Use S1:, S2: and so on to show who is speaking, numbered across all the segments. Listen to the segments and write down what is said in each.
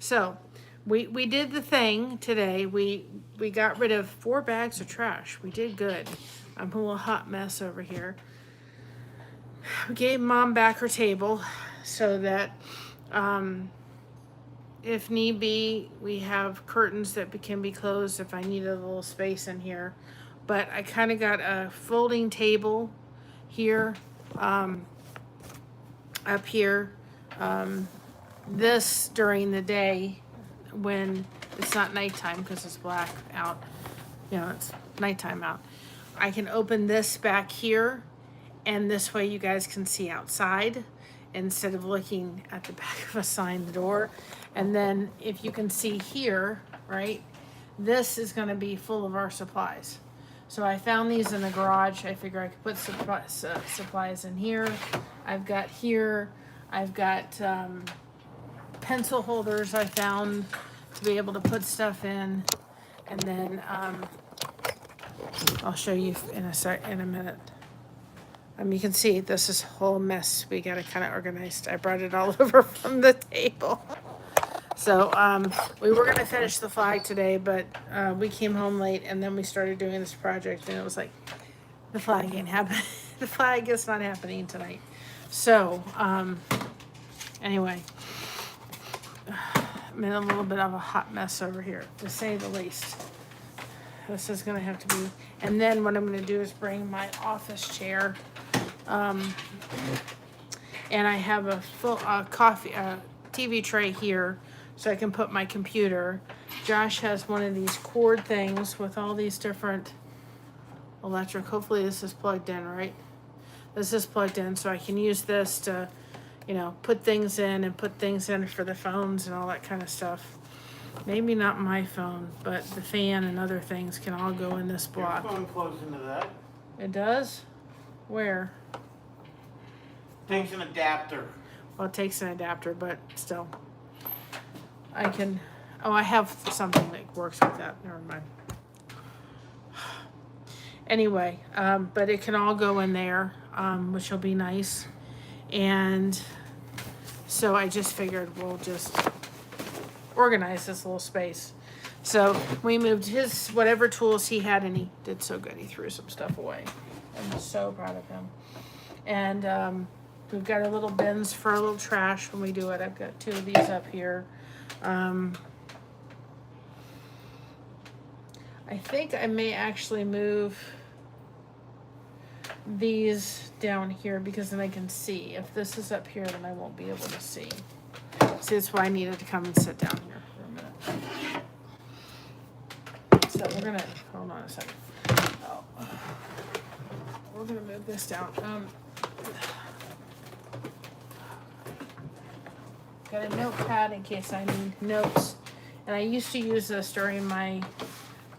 S1: So we did the thing today. We got rid of 4 bags of trash. We did good. I'm a little hot mess over here. We gave Mom back her table so that if need be, we have curtains that can be closed if I need a little space in here. But I kind of got a folding table here, up here. This during the day when it's not nighttime because it's black out, you know, it's nighttime out. I can open this back here, and this way you guys can see outside instead of looking at the back of a sign door. And then if you can see here, right, this is going to be full of our supplies. So I found these in the garage. I figure I could put supplies in here. I've got pencil holders I found to be able to put stuff in. And then I'll show you in a minute. You can see this is a whole mess. We got it kind of organized. I brought it all over from the table. So we were going to finish the flag today, but we came home late, and then we started doing this project, and it was like, the flag ain't happening. The flag is not happening tonight. So anyway, I'm in a little bit of a hot mess over here, to say the least. This is going to have to be, and then what I'm going to do is bring my office chair, and I have a full TV tray here, so I can put my computer. Josh has one of these cord things with all these different electric. Hopefully this is plugged in, right? This is plugged in, so I can use this to, you know, put things in and put things in for the phones and all that kind of stuff. Maybe not my phone, but the fan and other things can all go in this block.
S2: Your phone plugs into that.
S1: It does? Where?
S2: Takes an adapter.
S1: Well, it takes an adapter, but still. I can, I have something that works with that. Never mind. Anyway, but it can all go in there, which will be nice. And so I just figured we'll just organize this little space. So we moved his whatever tools he had, and he did so good. He threw some stuff away. I'm so proud of him. And we've got our little bins for a little trash when we do it. I've got 2 of these up here. I think I may actually move these down here because then I can see. If this is up here, then I won't be able to see. See, that's why I needed to come and sit down here for a minute. So we're gonna, hold on a second. Oh. We're gonna move this down. Got a notepad in case I need notes. And I used to use this during my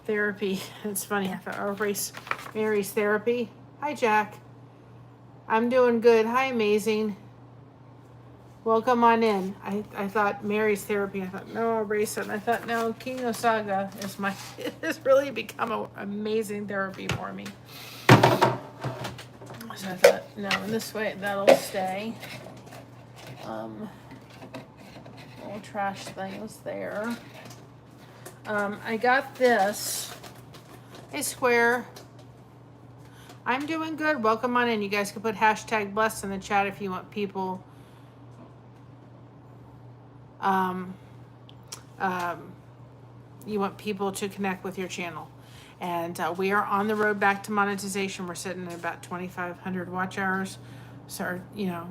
S1: therapy. It's funny, I thought, erase Mary's therapy. Hi, Jack. I'm doing good. Hi, amazing. Welcome on in. I thought Mary's therapy. I thought, no, I'll erase it. And I thought, no, Kinusaiga is it has really become an amazing therapy for me. So I thought, no, in this way, that'll stay. Little trash thing was there. I got this. Hey, Square. I'm doing good. Welcome on in. You guys can put hashtag blessed in the chat if you want people to connect with your channel. And we are on the road back to monetization. We're sitting at about 2,500 watch hours. So, you know,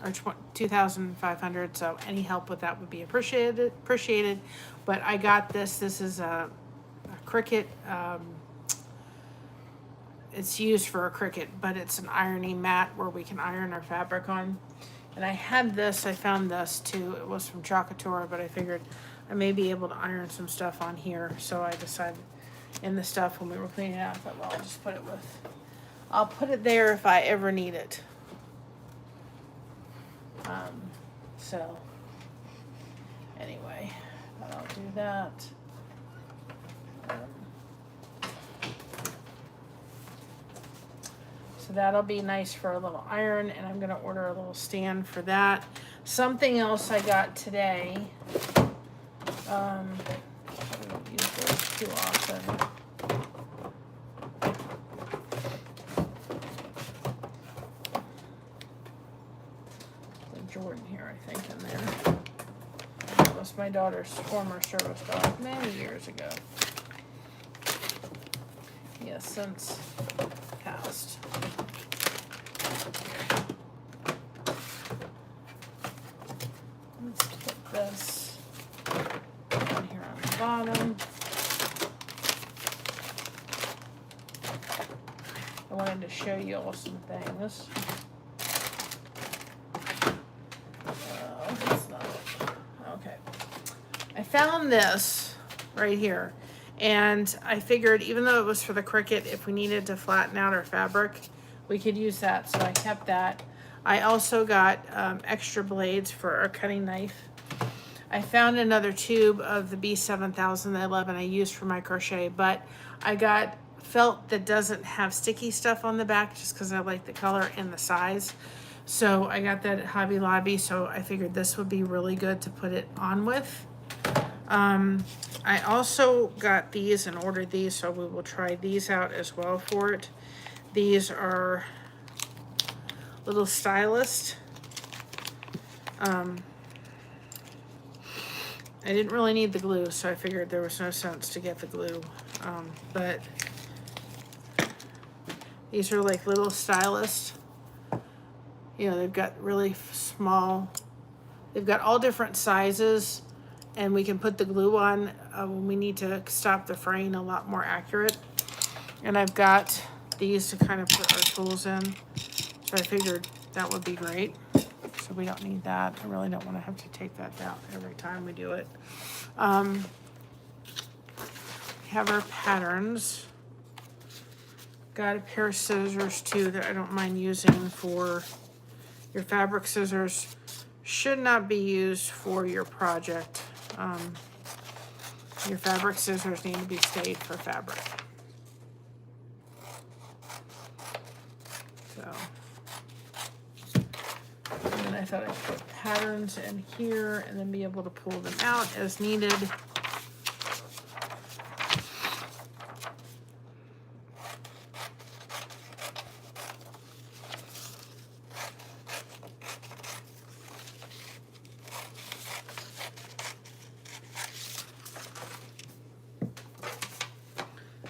S1: or 2,500. So any help with that would be appreciated. But I got this. This is a Cricut. It's used for a Cricut, but it's an ironing mat where we can iron our fabric on. And I had this. I found this too. It was from Chocatora, but I figured I may be able to iron some stuff on here. So I decided in the stuff when we were cleaning it out, I thought, well, I'll just put it I'll put it there if I ever need it. So anyway, I'll do that. So that'll be nice for a little iron, and I'm going to order a little stand for that. Something else I got today. I don't use those too often. The Jordan here, I think, in there. That was my daughter's former service dog many years ago. He has since passed. Let's put this down here on the bottom. I wanted to show you all some things. That's not it. Okay. I found this right here. And I figured even though it was for the Cricut, if we needed to flatten out our fabric, we could use that. So I kept that. I also got extra blades for our cutting knife. I found another tube of the B7011 I used for my crochet, but I got felt that doesn't have sticky stuff on the back just because I like the color and the size. So I got that at Hobby Lobby, so I figured this would be really good to put it on with. I also got these and ordered these, so we will try these out as well for it. These are little stylist. I didn't really need the glue, so I figured there was no sense to get the glue. But these are like little stylist. You know, they've got really small, they've got all different sizes, and we can put the glue on when we need to stop the fraying a lot more accurate. And I've got these to kind of put our tools in. So I figured that would be great. So we don't need that. I really don't want to have to take that out every time we do it. We have our patterns. Got a pair of scissors too that I don't mind using for your fabric. Scissors should not be used for your project. Your fabric scissors need to be saved for fabric. So, and then I thought I'd put patterns in here and then be able to pull them out as needed.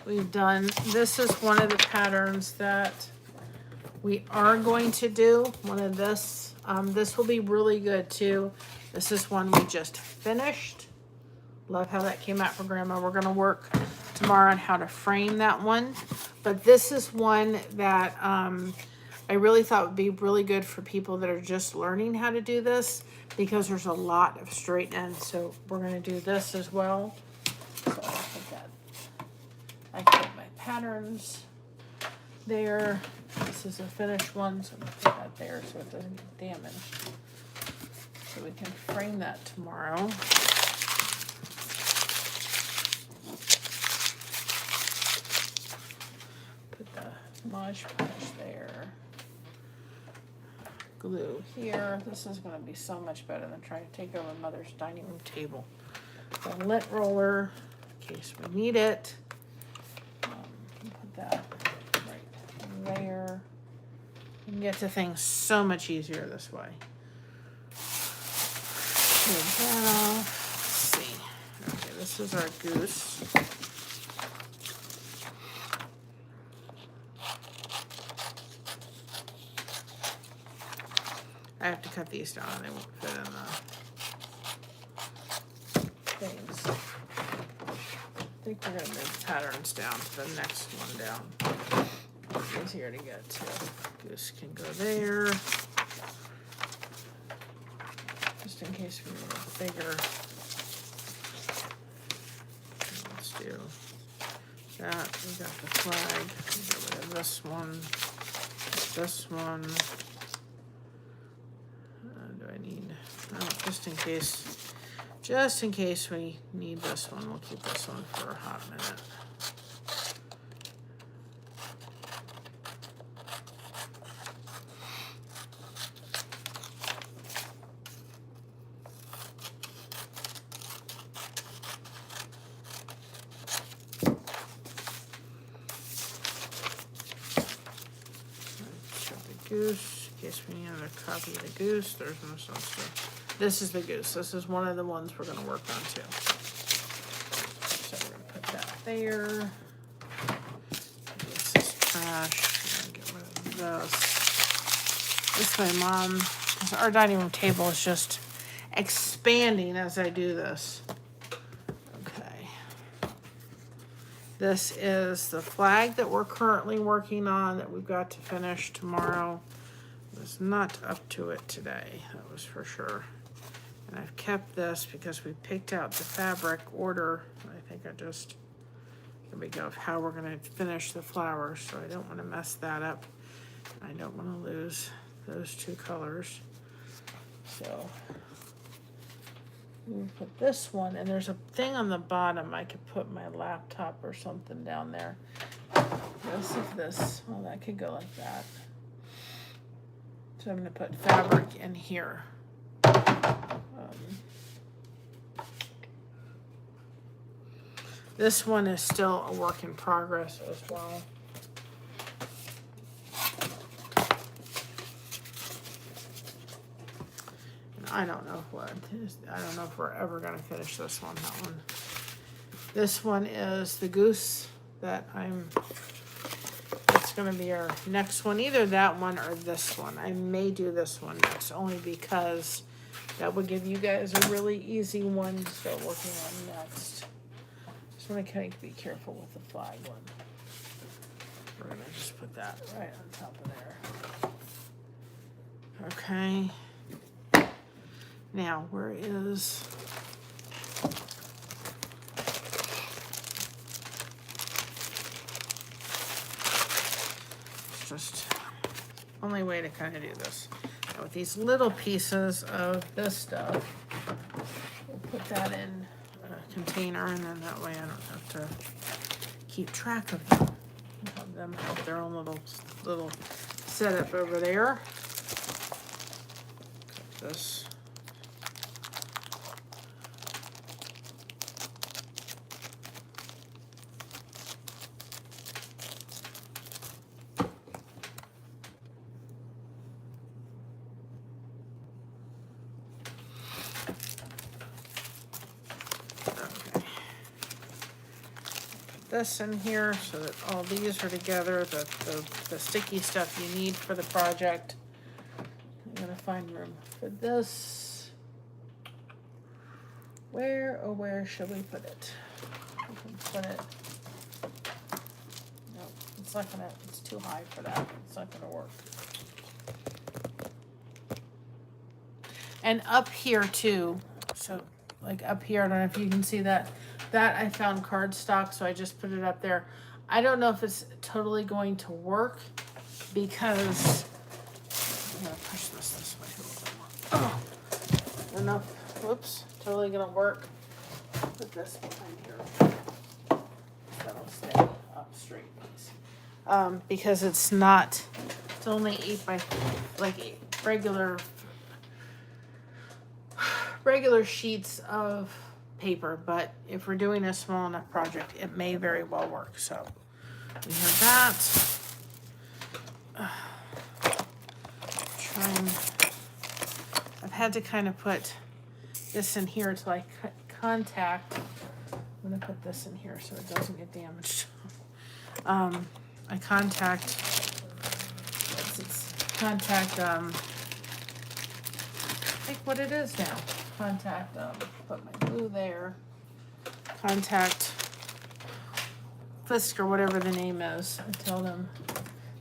S1: We've done, this is one of the patterns that we are going to do. One of this. This will be really good too. This is one we just finished. Love how that came out for Grandma. We're going to work tomorrow on how to frame that one. But this is one that I really thought would be really good for people that are just learning how to do this, because there's a lot of straight ends. So we're going to do this as well. So I'll put that. I put my patterns there. This is a finished one, so I'm going to put that there so it doesn't get damaged. So we can frame that tomorrow. Put the Mod Podge there. Glue here. This is going to be so much better than trying to take over Mother's dining room table. The lint roller, in case we need it. Put that right there. You can get to things so much easier this way. Take that off. Let's see. Okay, this is our goose. I have to cut these down. They won't fit in the things. I think we're going to move patterns down to the next one down. It's easier to get to. Goose can go there. Just in case we need a bigger. Let's do that. We got the flag. We get rid of this one. This one. Do I need? Oh, just in case we need this one, we'll keep this one for a hot minute. goose, in case we need another copy of the goose. There's no such thing. This is the goose. This is one of the ones we're going to work on too. So we're going to put that there. This is trash. I'm going to get rid of this. This way, Mom, because our dining room table is just expanding as I do this. Okay. This is the flag that we're currently working on that we've got to finish tomorrow. I was not up to it today, that was for sure. And I've kept this because we picked out the fabric order. I think here we go, of how we're going to finish the flowers. So I don't want to mess that up. I don't want to lose those two colors. So we put this one, and there's a thing on the bottom. I could put my laptop or something down there. Let's see if this, well, that could go like that. So I'm going to put fabric in here. This one is still a work in progress as well. And I don't know what. I don't know if we're ever going to finish this one. That one. This one is the goose that it's going to be our next one. Either that one or this one. I may do this one next, only because that would give you guys a really easy one to start working on next. Just want to kind of be careful with the flag one. We're going to just put that right on top of there. Okay. Now, where is... just only way to kind of do this. Now with these little pieces of this stuff, we'll put that in a container, and then that way I don't have to keep track of them. Have them have their own little setup over there. Cut this. This in here so that all these are together, the sticky stuff you need for the project. I'm gonna find room for this. Where should we put it? We can put it. No, it's too high for that. It's not gonna work. And up here too, so like up here, I don't know if you can see that. That I found cardstock, so I just put it up there. I don't know if it's totally going to work because I'm gonna push this way a little bit more. Oh, enough. Whoops, totally gonna work. Put this behind here. That'll stay up straight, please. Because it's only 8 by like 8 regular sheets of paper, but if we're doing a small enough project, it may very well work. So we have that. I've had to kind of put this in here to like contact. I'm gonna put this in here so it doesn't get damaged. I think what it is now. Put my glue there. Contact Fisk or whatever the name is and tell them,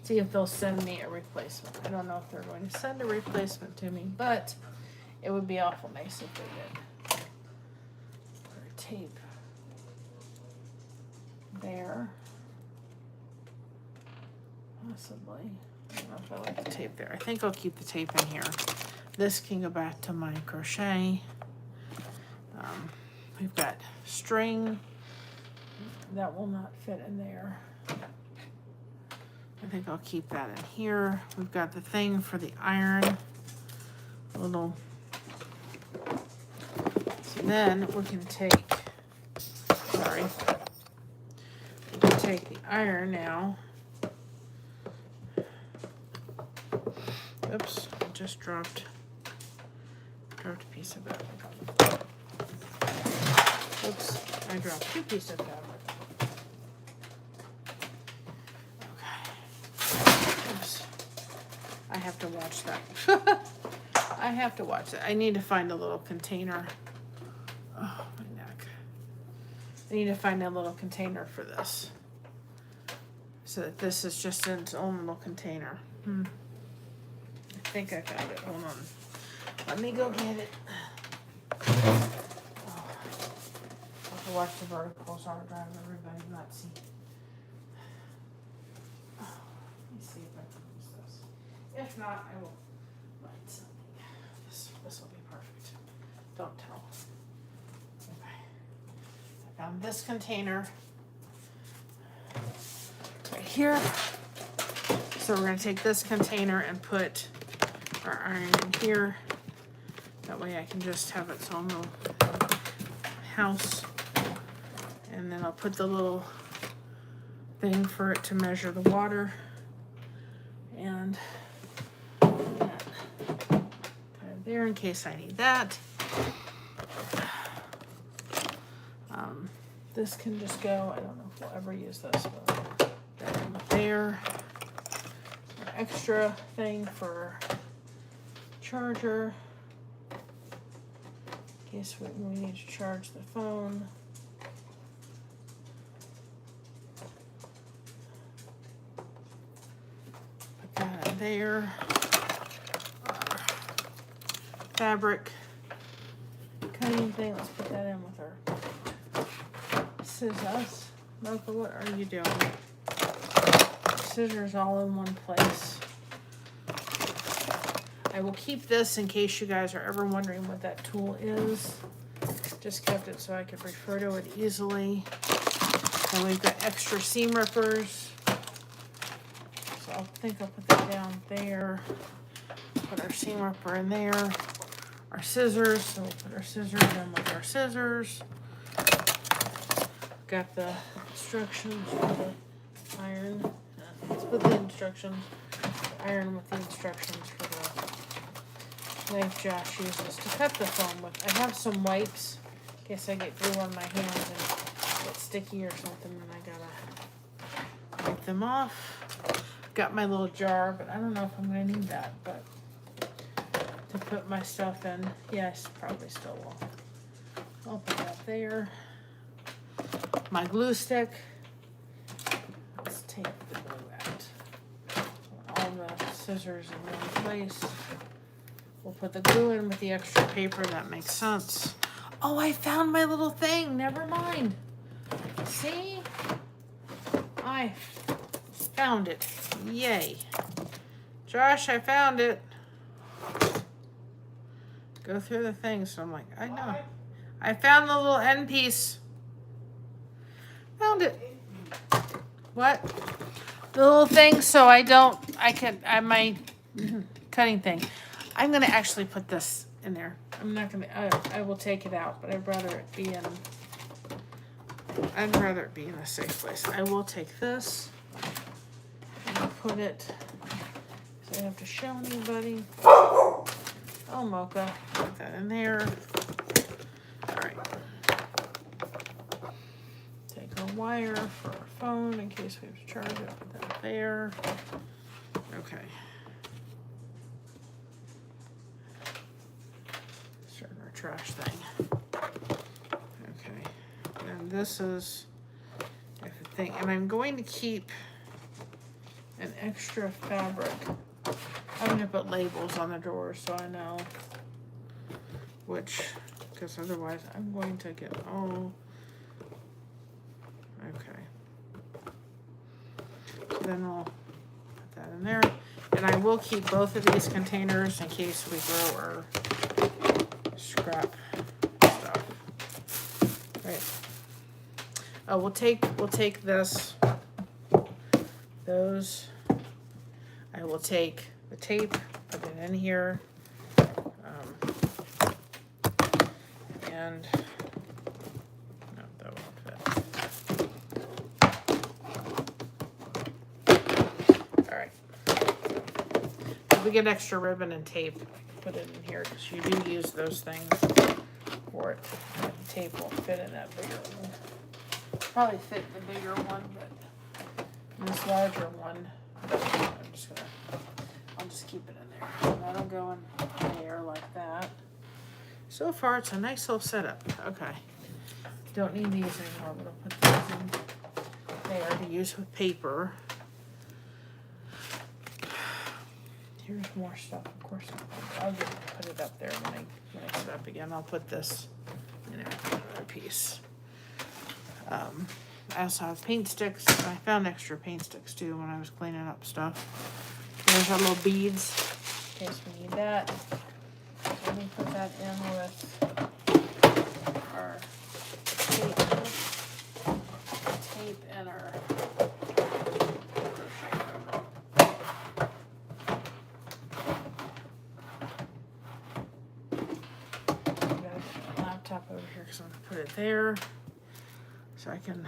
S1: see if they'll send me a replacement. I don't know if they're going to send a replacement to me, but it would be awful nice if they did. Or tape there. Possibly. I don't know if I like the tape there. I think I'll keep the tape in here. This can go back to my crochet. We've got string that will not fit in there. I think I'll keep that in here. We've got the thing for the iron. So then we're going to take, the iron now. Oops, I just dropped a piece of it. Oops, I dropped 2 pieces of fabric. Okay. Oops. I have to watch that. I have to watch it. I need to find a little container. Oh, my neck. I need to find a little container for this. So that this is just in its own little container. I think I found it. Hold on. Let me go get it. Oh. I have to watch the verticals or drive everybody nuts. Oh, let me see if I can use this. If not, I will write something. This will be perfect. Don't tell. Okay. I found this container right here. So we're going to take this container and put our iron in here. That way I can just have its own little house. And then I'll put the little thing for it to measure the water. And put it there in case I need that. This can just go. I don't know if we'll ever use this, but there. An extra thing for charger. In case we need to charge the phone. Put that in there. Fabric cutting thing. Let's put that in with our scissors. Mocha, what are you doing? Scissors all in one place. I will keep this in case you guys are ever wondering what that tool is. Just kept it so I could refer to it easily. And we've got extra seam rippers. So I think I'll put that down there. Put our seam ripper in there. Our scissors. So we'll put our scissors in with our scissors. Got the instructions for the iron. Let's put the instructions. Iron with the instructions for the knife Josh uses to cut the foam with. I have some wipes in case I get glue on my hands and get sticky or something, and I gotta wipe them off. Got my little jar, but I don't know if I'm gonna need that, but to put my stuff in, yes, probably still will. I'll put that there. My glue stick. Let's take the glue out. All the scissors in one place. We'll put the glue in with the extra paper. That makes sense. Oh, I found my little thing. Never mind. See? I found it. Yay. Josh, I found it. Go through the thing. So I'm like, I know. I found the little end piece. Found it. What? The little thing so I my cutting thing. I'm going to actually put this in there. I'm not going to, I will take it out, but I'd rather it be in a safe place. I will take this and I'll put it, so I don't have to show anybody. Oh, Mocha, put that in there. All right. Take our wire for our phone in case we have to charge it. Put that there. Okay. Start our trash thing. Okay. And this is the thing. And I'm going to keep an extra fabric. I'm going to put labels on the drawers so I know which, because otherwise I'm going to get all. Okay. So then I'll put that in there. And I will keep both of these containers in case we grow our scrap stuff. Right. Oh, we'll take this, those. I will take the tape, put it in here. And no, that won't fit. All right. we get extra ribbon and tape, put it in here because you do use those things for it. The tape won't fit in that bigger one. Probably fit in the bigger one, but this larger one, I'll just keep it in there. That'll go in there like that. So far, it's a nice little setup. Okay. Don't need these anymore, but I'll put these in there to use with paper. Here's more stuff. Of course, I'll just put it up there when I set up again. I'll put this in another piece. I also have paint sticks. I found extra paint sticks too when I was cleaning up stuff. There's our little beads in case we need that. Let me put that in with our tape and our crochet hook. I've got my laptop over here because I'm going to put it there so I can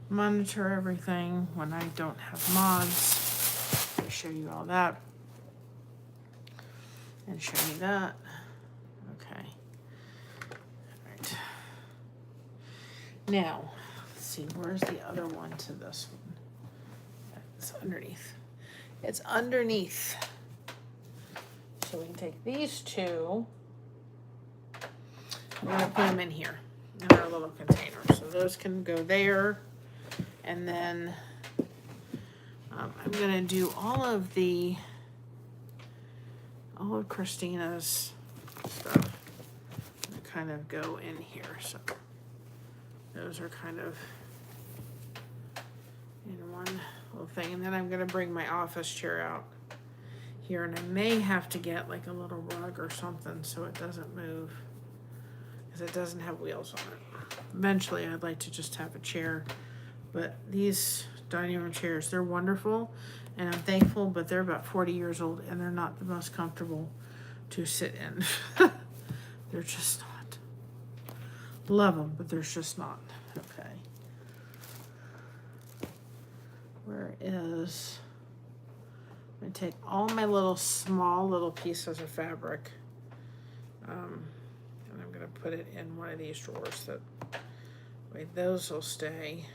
S1: monitor everything when I don't have mods. I'll show you all that. And show you that. Okay. All right. Now, let's see, where's the other one to this one? It's underneath. It's underneath. So we can take these two. We're gonna put them in here, in our little container. So those can go there. And then I'm gonna do all of Christina's stuff kind of go in here. So those are kind of in one little thing. And then I'm gonna bring my office chair out here, and I may have to get like a little rug or something so it doesn't move, because it doesn't have wheels on it. Eventually I'd like to just have a chair, but these dining room chairs, they're wonderful and I'm thankful, but they're about 40 years old and they're not the most comfortable to sit in. They're just not. Love them, but there's just not. Okay. Where is, I'm gonna take all my small little pieces of fabric, and I'm gonna put it in one of these drawers. That way those will stay.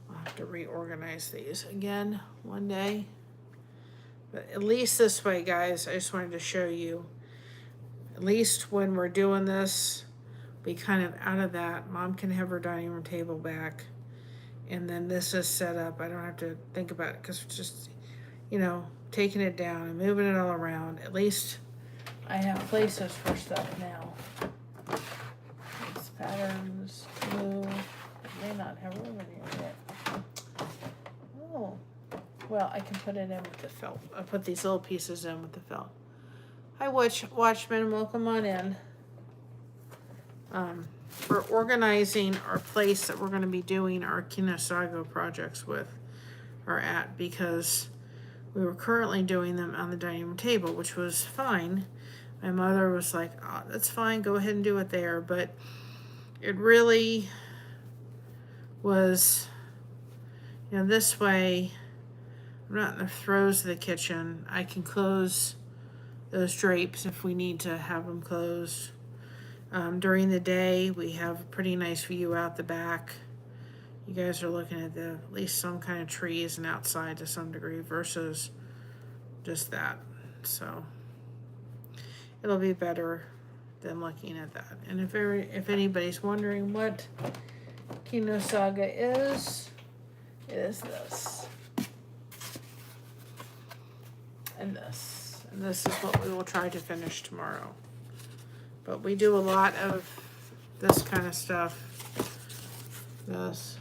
S1: I'll have to reorganize these again one day, but at least this way, guys, I just wanted to show you, at least when we're doing this, be kind of out of that. Mom can have her dining room table back, and then this is set up. I don't have to think about it because it's just, you know, taking it down and moving it all around. At least I have places for stuff now. These patterns, glue. I may not have room in here yet. Oh, well, I can put it in with the felt. I put these little pieces in with the felt. Hi, Watchmen, welcome on in. We're organizing our place that we're going to be doing our Kinusaiga projects with, or at, because we were currently doing them on the dining room table, which was fine. My mother was like, oh, that's fine, go ahead and do it there. But it really was, you know, this way, I'm not in the throes of the kitchen. I can close those drapes if we need to have them closed. During the day, we have a pretty nice view out the back. You guys are looking at at least some kind of trees and outside to some degree versus just that. So it'll be better than looking at that. And if anybody's wondering what Kinusaiga is, it is this. And this. And this is what we will try to finish tomorrow. But we do a lot of this kind of stuff. This.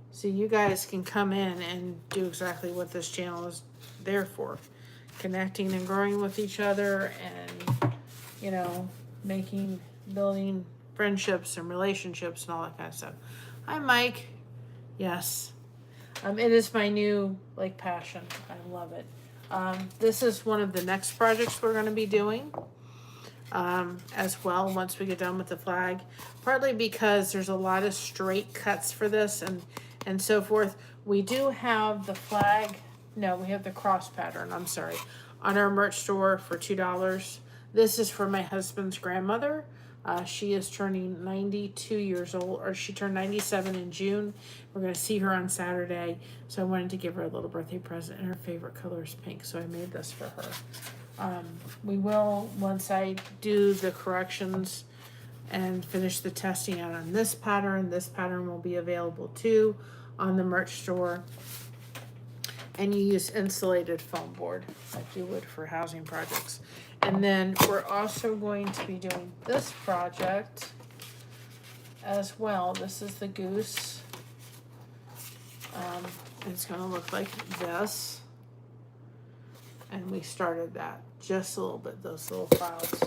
S1: So you guys can come in and do exactly what this channel is there for. Connecting and growing with each other and, you know, building friendships and relationships and all that kind of stuff. Hi, Mike. Yes. It is my new, passion. I love it. This is one of the next projects we're going to be doing. As well, once we get done with the flag, partly because there's a lot of straight cuts for this and so forth. We do have the flag, no, we have the cross pattern, I'm sorry, on our merch store for $2. This is for my husband's grandmother. She is turning 92 years old, or she turned 97 in June. We're going to see her on Saturday. So I wanted to give her a little birthday present, and her favorite color is pink. So I made this for her. We will, once I do the corrections and finish the testing out on this pattern will be available too on the merch store. And you use insulated foam board like you would for housing projects. And then we're also going to be doing this project as well. This is the goose. It's going to look like this. And we started that just a little bit, those little clouds.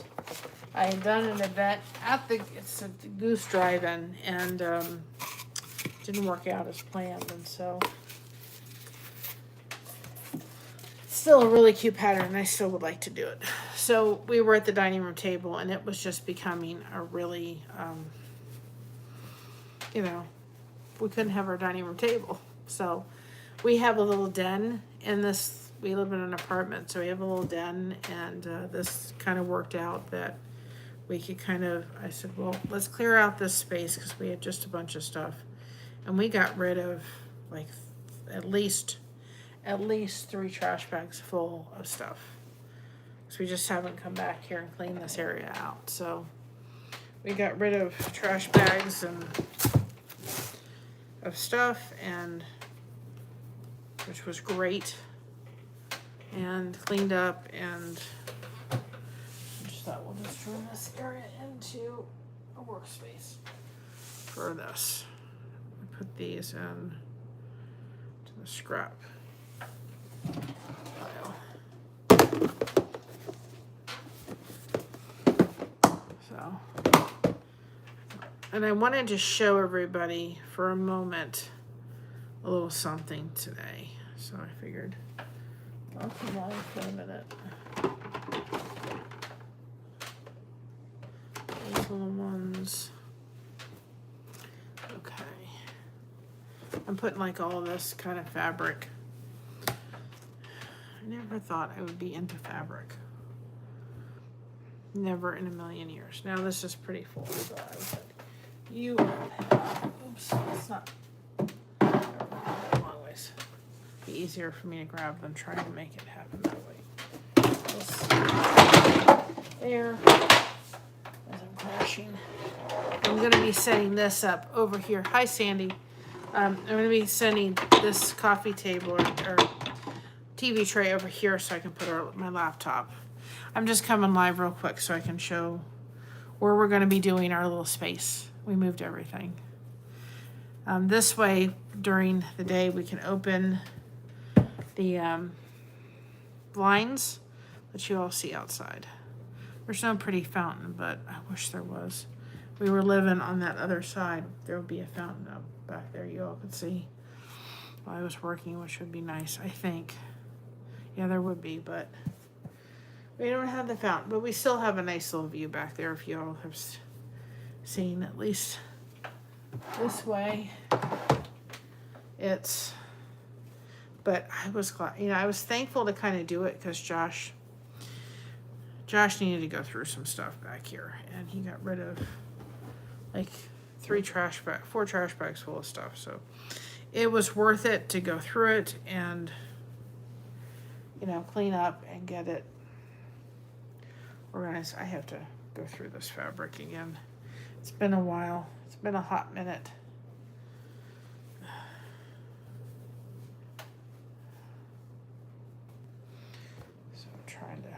S1: I had done an event at it's a goose drive-in, and didn't work out as planned, and so still a really cute pattern, and I still would like to do it. So we were at the dining room table, and it was just becoming a really, we couldn't have our dining room table. So we have a little den in this. We live in an apartment, so we have a little den, and this kind of worked out that we could I said, well, let's clear out this space because we had just a bunch of stuff. And we got rid of like at least 3 trash bags full of stuff. So we just haven't come back here and cleaned this area out. So we got rid of trash bags and of stuff, and which was great, and cleaned up, and I just thought we'll just turn this area into a workspace for this. We put these in to the scrap pile. So, and I wanted to show everybody for a moment a little something today. So I figured I'll come on for a minute. These little ones. Okay. I'm putting like all this kind of fabric. I never thought I would be into fabric. Never in a million years. Now this is pretty full, so I was like, you oops, it's not long ways. Be easier for me to grab than trying to make it happen that way. There. As I'm crashing. I'm going to be setting this up over here. Hi, Sandy. I'm going to be setting this coffee table or TV tray over here so I can put my laptop. I'm just coming live real quick so I can show where we're going to be doing our little space. We moved everything. This way, during the day, we can open the blinds that you all see outside. There's no pretty fountain, but I wish there was. We were living on that other side. There would be a fountain up back there you all could see while I was working, which would be nice, I think. Yeah, there would be, but we don't have the fountain. But we still have a nice little view back there if you all have seen at least this way. But I was glad, I was thankful to kind of do it because Josh needed to go through some stuff back here, and he got rid of like 4 trash bags full of stuff. So it was worth it to go through it and clean up and get it organized. I have to go through this fabric again. It's been a while. It's been a hot minute. So I'm trying to.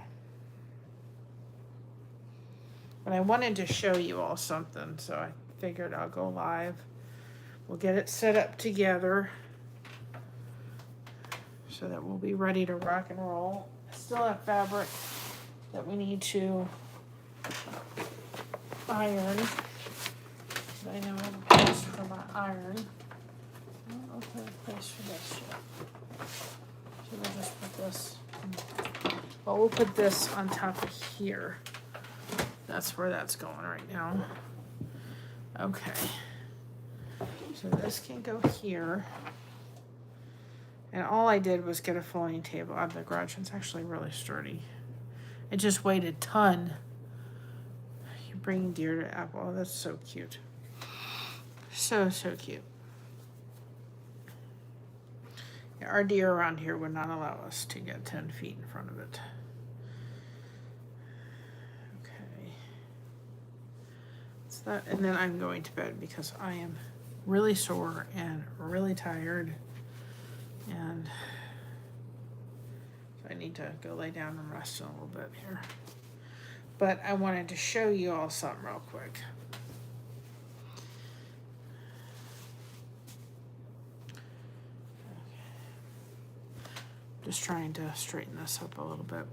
S1: But I wanted to show you all something, so I figured I'll go live. We'll get it set up together so that we'll be ready to rock and roll. I still have fabric that we need to iron. I know I have a place for my iron. I don't know if I have a place for this yet. So we'll just put this. Well, we'll put this on top of here. That's where that's going right now. Okay. So this can go here. And all I did was get a folding table out of the garage. It's actually really sturdy. It just weighed a ton. You bring deer to apple. Oh, that's so cute. So cute. Yeah, our deer around here would not allow us to get 10 feet in front of it. Okay. So that, and then I'm going to bed because I am really sore and really tired. And so I need to go lay down and rest a little bit here. But I wanted to show you all something real quick. Just trying to straighten this up a little bit.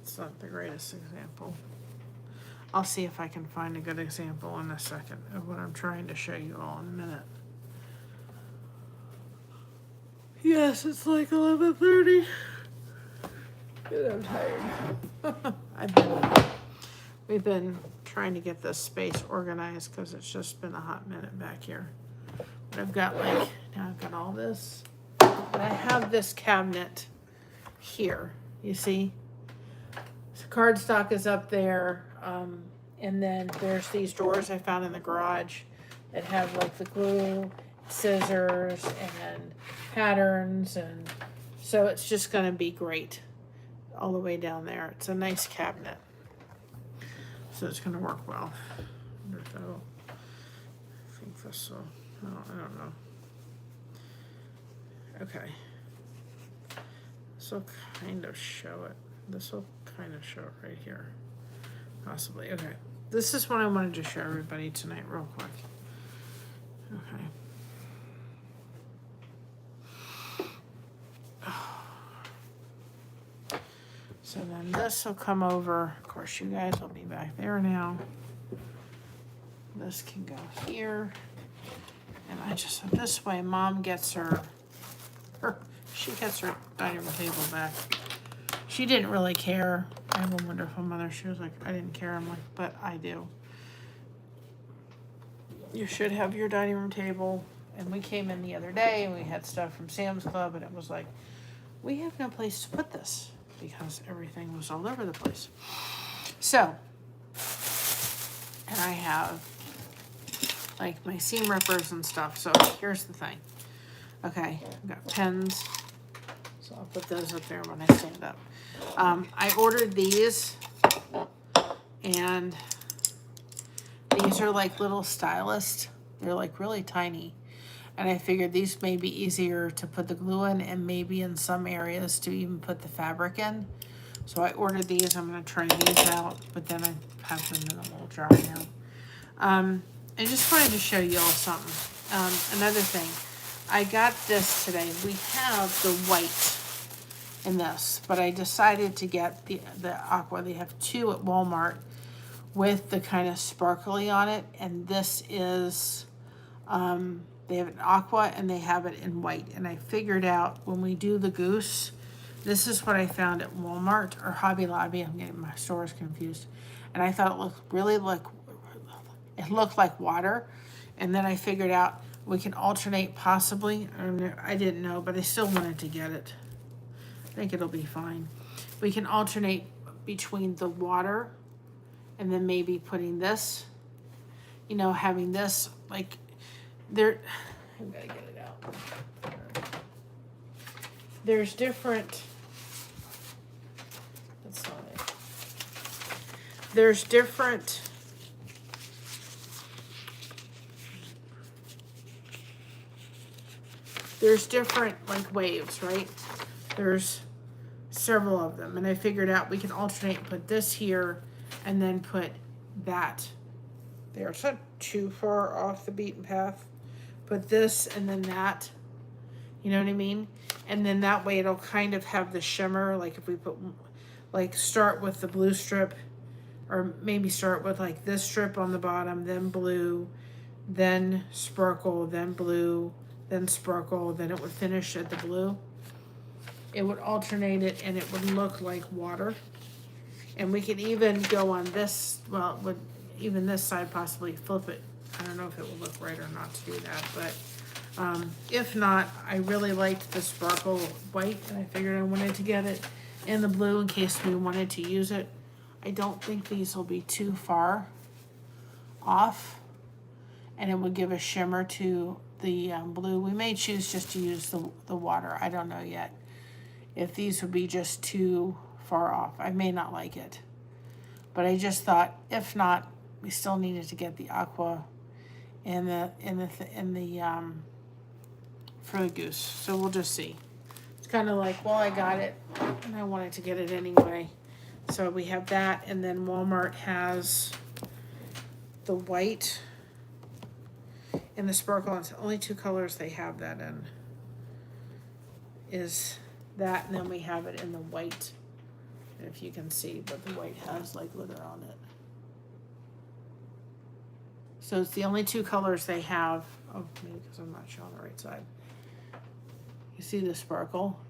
S1: It's not the greatest example. I'll see if I can find a good example in a second of what I'm trying to show you all in a minute. Yes, it's like 11:30. And I'm tired. We've been trying to get this space organized because it's just been a hot minute back here. But I've got now I've got all this. And I have this cabinet here, you see? So cardstock is up there. And then there's these drawers I found in the garage that have like the glue, scissors, and patterns. And so it's just gonna be great all the way down there. It's a nice cabinet. So it's gonna work well. I think this will, I don't know. Okay. This will kind of show it. This will kind of show it right here. Possibly. Okay. This is what I wanted to show everybody tonight real quick. Okay. So then this will come over. Of course, you guys will be back there now. This can go here. And I just, this way, Mom gets she gets her dining room table back. She didn't really care. I have a wonderful mother. She was like, I didn't care. I'm like, but I do. You should have your dining room table. And we came in the other day and we had stuff from Sam's Club and it was like, we have no place to put this because everything was all over the place. So, and I have like my seam rippers and stuff. So here's the thing. Okay, I've got pens. So I'll put those up there when I stand up. I ordered these, and these are like little stylists. They're like really tiny. And I figured these may be easier to put the glue in and maybe in some areas to even put the fabric in. So I ordered these. I'm going to try these out, but then I have them in a little jar now. I just wanted to show you all something. Another thing. I got this today. We have the white in this, but I decided to get the aqua. They have two at Walmart with the kind of sparkly on it, and this is they have an aqua and they have it in white. And I figured out when we do the goose, this is what I found at Walmart or Hobby Lobby. I'm getting my stores confused, and I thought it looked really like it looked like water, and then I figured out we can alternate possibly. I didn't know, but I still wanted to get it. I think it'll be fine. We can alternate between the water and then maybe putting this, you know, having this like there. I've got to get it out. There's different. That's not it. There's different. There's different like waves, right? There's several of them, and I figured out we can alternate, put this here and then put that there. It's not too far off the beaten path. Put this and then that, You know what I mean? And then that way it'll kind of have the shimmer, like if we put, like start with the blue strip, or maybe start with like this strip on the bottom, then blue, then sparkle, then blue, then sparkle, then it would finish at the blue. It would alternate it and it would look like water. And we could even go on this, well, would even this side possibly flip it. I don't know if it will look right or not to do that, but if not, I really liked the sparkle white and I figured I wanted to get it in the blue in case we wanted to use it. I don't think these will be too far off, and it would give a shimmer to the blue. We may choose just to use the water. I don't know yet if these would be just too far off. I may not like it, but I just thought if not, we still needed to get the aqua in the for the goose. So we'll just see. It's kind of like, well, I got it and I wanted to get it anyway. So we have that, and then Walmart has the white and the sparkle. It's only two colors they have that in. Is that, and then we have it in the white. If you can see, but the white has like glitter on it. So it's the only two colors they have. Oh, maybe because I'm not showing the right side. You see the sparkle?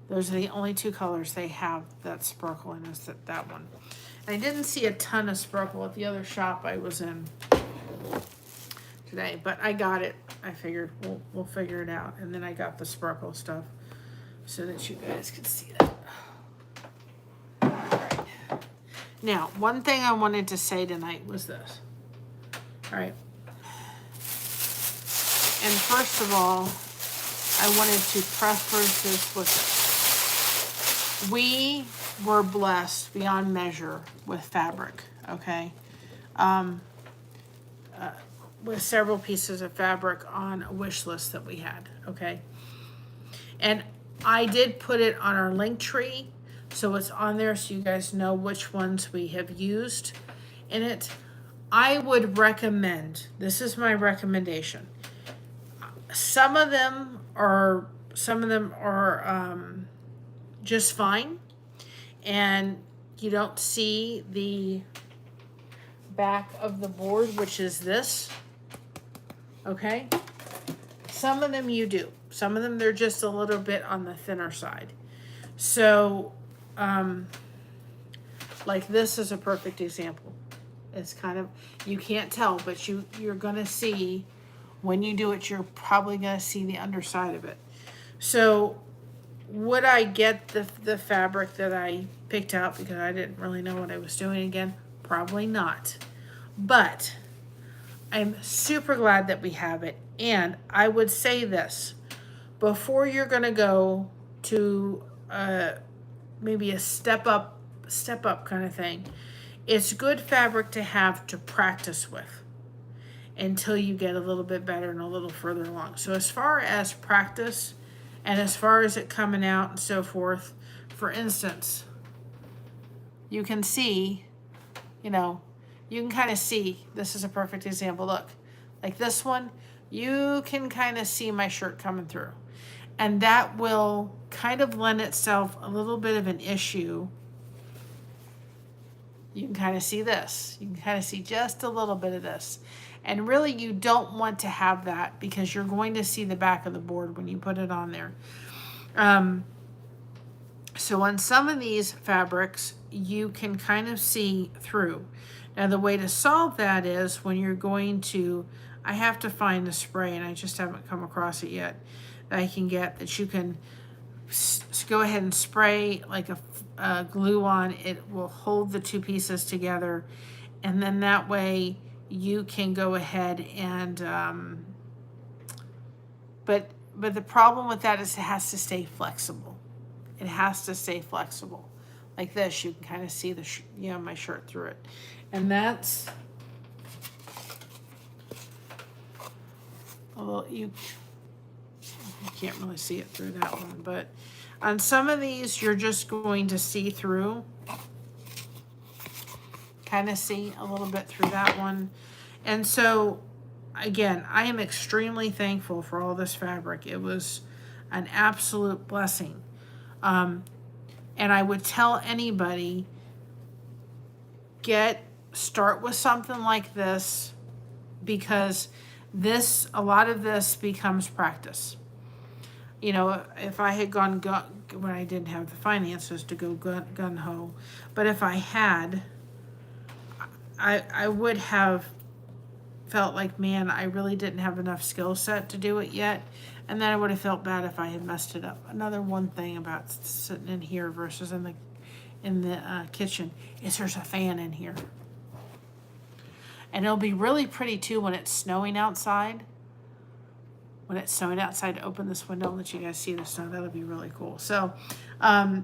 S1: Those are the only two colors they have that sparkle in, is that one. And I didn't see a ton of sparkle at the other shop I was in today, but I got it. I figured we'll figure it out. And then I got the sparkle stuff so that you guys could see that. All right. Now, one thing I wanted to say tonight was this. All right. And first of all, I wanted to preface this with this. We were blessed beyond measure with fabric, okay? With several pieces of fabric on a wish list that we had, okay? And I did put it on our link tree, so it's on there so you guys know which ones we have used in it. I would recommend, this is my recommendation. Some of them are just fine, and you don't see the back of the board, which is this, okay? Some of them you do. Some of them they're just a little bit on the thinner side. So, like this is a perfect example. It's kind of, you can't tell, but you're gonna see, when you do it, you're probably gonna see the underside of it. So would I get the fabric that I picked out because I didn't really know what I was doing again? Probably not. But I'm super glad that we have it. And I would say this, before you're gonna go to maybe a step up kind of thing, it's good fabric to have to practice with until you get a little bit better and a little further along. So as far as practice and as far as it coming out and so forth, for instance, you can see, you can kind of see, this is a perfect example. Look, like this one, you can kind of see my shirt coming through. And that will kind of lend itself a little bit of an issue. You can kind of see this. You can kind of see just a little bit of this. And really you don't want to have that because you're going to see the back of the board when you put it on there. So on some of these fabrics, you can kind of see through. Now the way to solve that is when you're going to, I have to find the spray and I just haven't come across it yet, that I can get, that you can go ahead and spray like a glue on. It will hold the two pieces together, and then that way you can go ahead and but the problem with that is it has to stay flexible. It has to stay flexible. Like this, you can kind of see the my shirt through it. And that's a little, you can't really see it through that one, but on some of these you're just going to see through, kind of see a little bit through that one. And so again, I am extremely thankful for all this fabric. It was an absolute blessing. And I would tell anybody, start with something like this, because a lot of this becomes practice. You know, if I had gone when I didn't have the finances to go gun ho, but if I had, I would have felt like, man, I really didn't have enough skill set to do it yet. And then I would have felt bad if I had messed it up. Another one thing about sitting in here versus in the kitchen is there's a fan in here. And it'll be really pretty too when it's snowing outside. When it's snowing outside, open this window and let you guys see the snow. That'll be really cool. So, I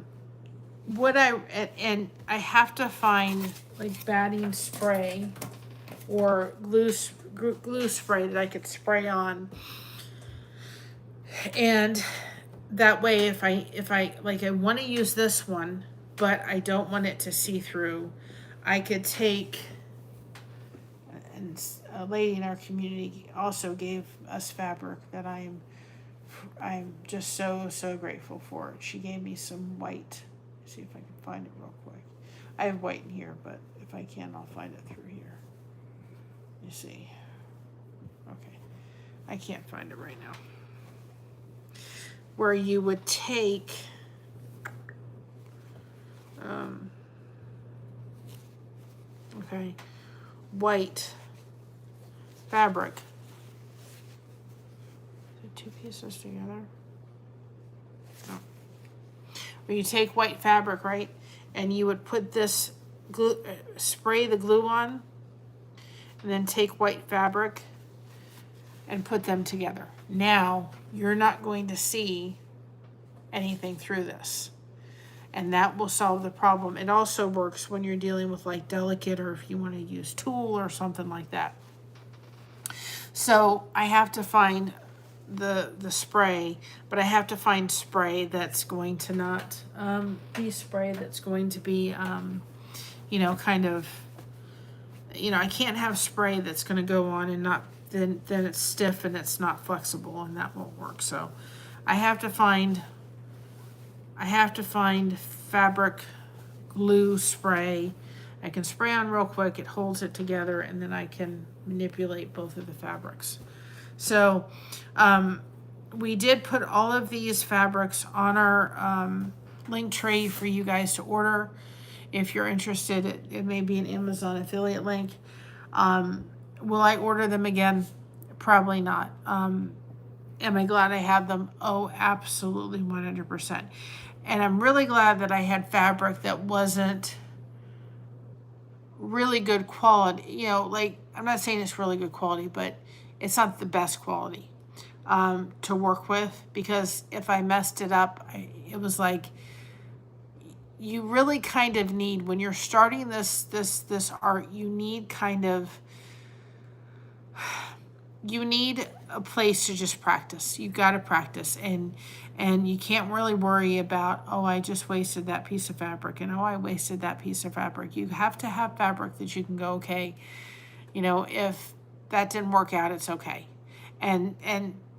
S1: have to find like batting spray or glue spray that I could spray on. And that way, if I like, I want to use this one, but I don't want it to see through, I could take, and a lady in our community also gave us fabric that I'm just so grateful for. She gave me some white. Let's see if I can find it real quick. I have white in here, but if I can, I'll find it through here. You see. Okay. I can't find it right now. Where you would take white fabric. Is it two pieces together? No. Where you take white fabric, right? And you would put this glue, spray the glue on, and then take white fabric and put them together. Now, you're not going to see anything through this. And that will solve the problem. It also works when you're dealing with like delicate, or if you want to use tulle or something like that. So I have to find the spray, but I have to find spray that's going to not be spray that's going to be, kind of, I can't have spray that's going to go on and not, then it's stiff and it's not flexible, and that won't work. So I have to find fabric glue spray. I can spray on real quick, it holds it together, and then I can manipulate both of the fabrics. So we did put all of these fabrics on our link tree for you guys to order. If you're interested, it may be an Amazon affiliate link. Will I order them again? Probably not. Am I glad I have them? Oh, absolutely, 100%. And I'm really glad that I had fabric that wasn't really good quality. I'm not saying it's really good quality, but it's not the best quality to work with, because if I messed it up, it was like, you really kind of need, when you're starting this art, you need a place to just practice. You got to practice, and you can't really worry about, oh, I just wasted that piece of fabric, and oh, I wasted that piece of fabric. You have to have fabric that you can go, okay, if that didn't work out, it's okay. And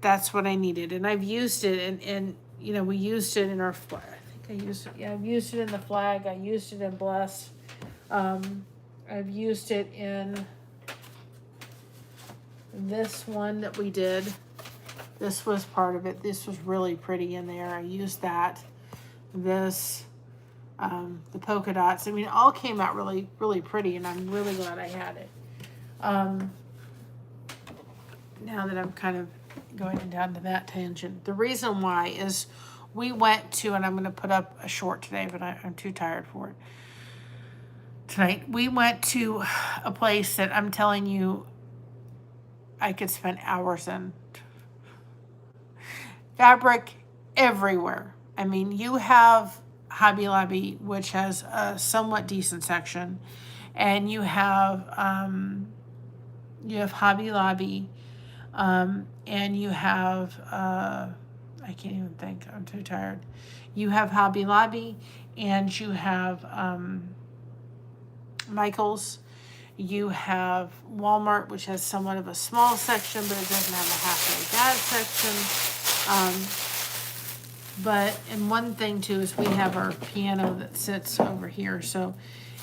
S1: that's what I needed. And I've used it, and we used it in our flag. I think I used it. Yeah, I've used it in the flag. I used it in Bless. I've used it in this one that we did. This was part of it. This was really pretty in there. I used that. This, the polka dots. I mean, it all came out really, really pretty, and I'm really glad I had it. Now that I'm kind of going down to that tangent, the reason why is we went to, and I'm going to put up a short today, but I'm too tired for it tonight. We went to a place that I'm telling you I could spend hours in. Fabric everywhere. I mean, you have Hobby Lobby, which has a somewhat decent section, and you have Hobby Lobby, and you have I can't even think. I'm too tired. You have Hobby Lobby, and you have Michael's. You have Walmart, which has somewhat of a small section, but it doesn't have a halfway bad section. But, and one thing too is we have our piano that sits over here, so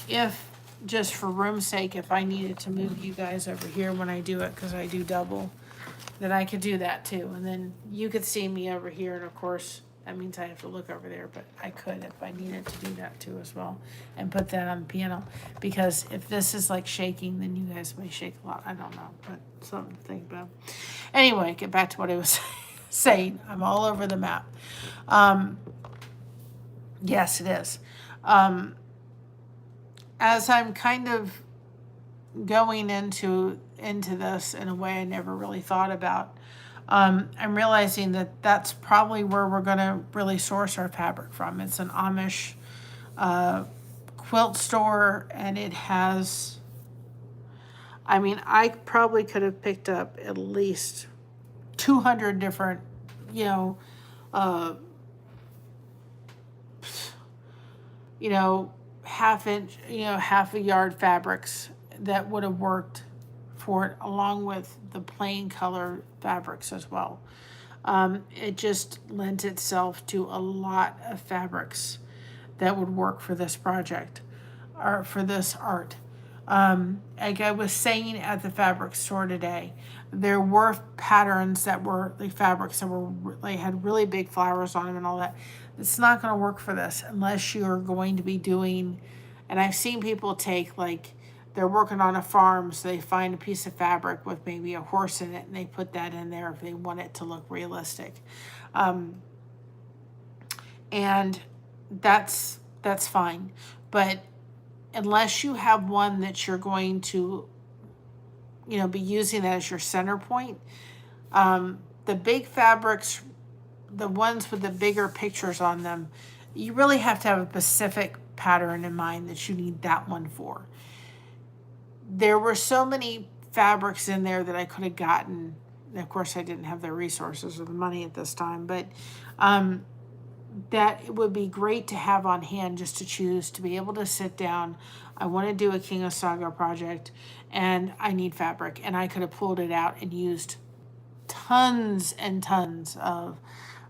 S1: if, just for room's sake, if I needed to move you guys over here when I do it, because I do double, then I could do that too, and then you could see me over here, and of course, that means I have to look over there, but I could if I needed to do that too as well, and put that on the piano, because if this is like shaking, then you guys may shake a lot, I don't know, but something to think about. Anyway, get back to what I was saying, I'm all over the map. Yes, it is. As I'm kind of going into this in a way I never really thought about, I'm realizing that that's probably where we're going to really source our fabric from. It's an Amish quilt store, and it has, I mean, I probably could have picked up at least 200 different, half inch, half a yard fabrics that would have worked for it, along with the plain color fabrics as well. It just lent itself to a lot of fabrics that would work for this project or for this art. Like I was saying at the fabric store today, there were patterns that were the fabrics that were they had really big flowers on them and all that. It's not going to work for this unless you're going to be doing, and I've seen people take, like, they're working on a farm, so they find a piece of fabric with maybe a horse in it, and they put that in there if they want it to look realistic. And that's fine. But unless you have one that you're going to, be using that as your center point, the big fabrics, the ones with the bigger pictures on them, you really have to have a specific pattern in mind that you need that one for. There were so many fabrics in there that I could have gotten. Of course, I didn't have the resources or the money at this time, but that it would be great to have on hand, just to choose, to be able to sit down. I want to do a Kinusaiga project, and I need fabric, and I could have pulled it out and used tons and tons of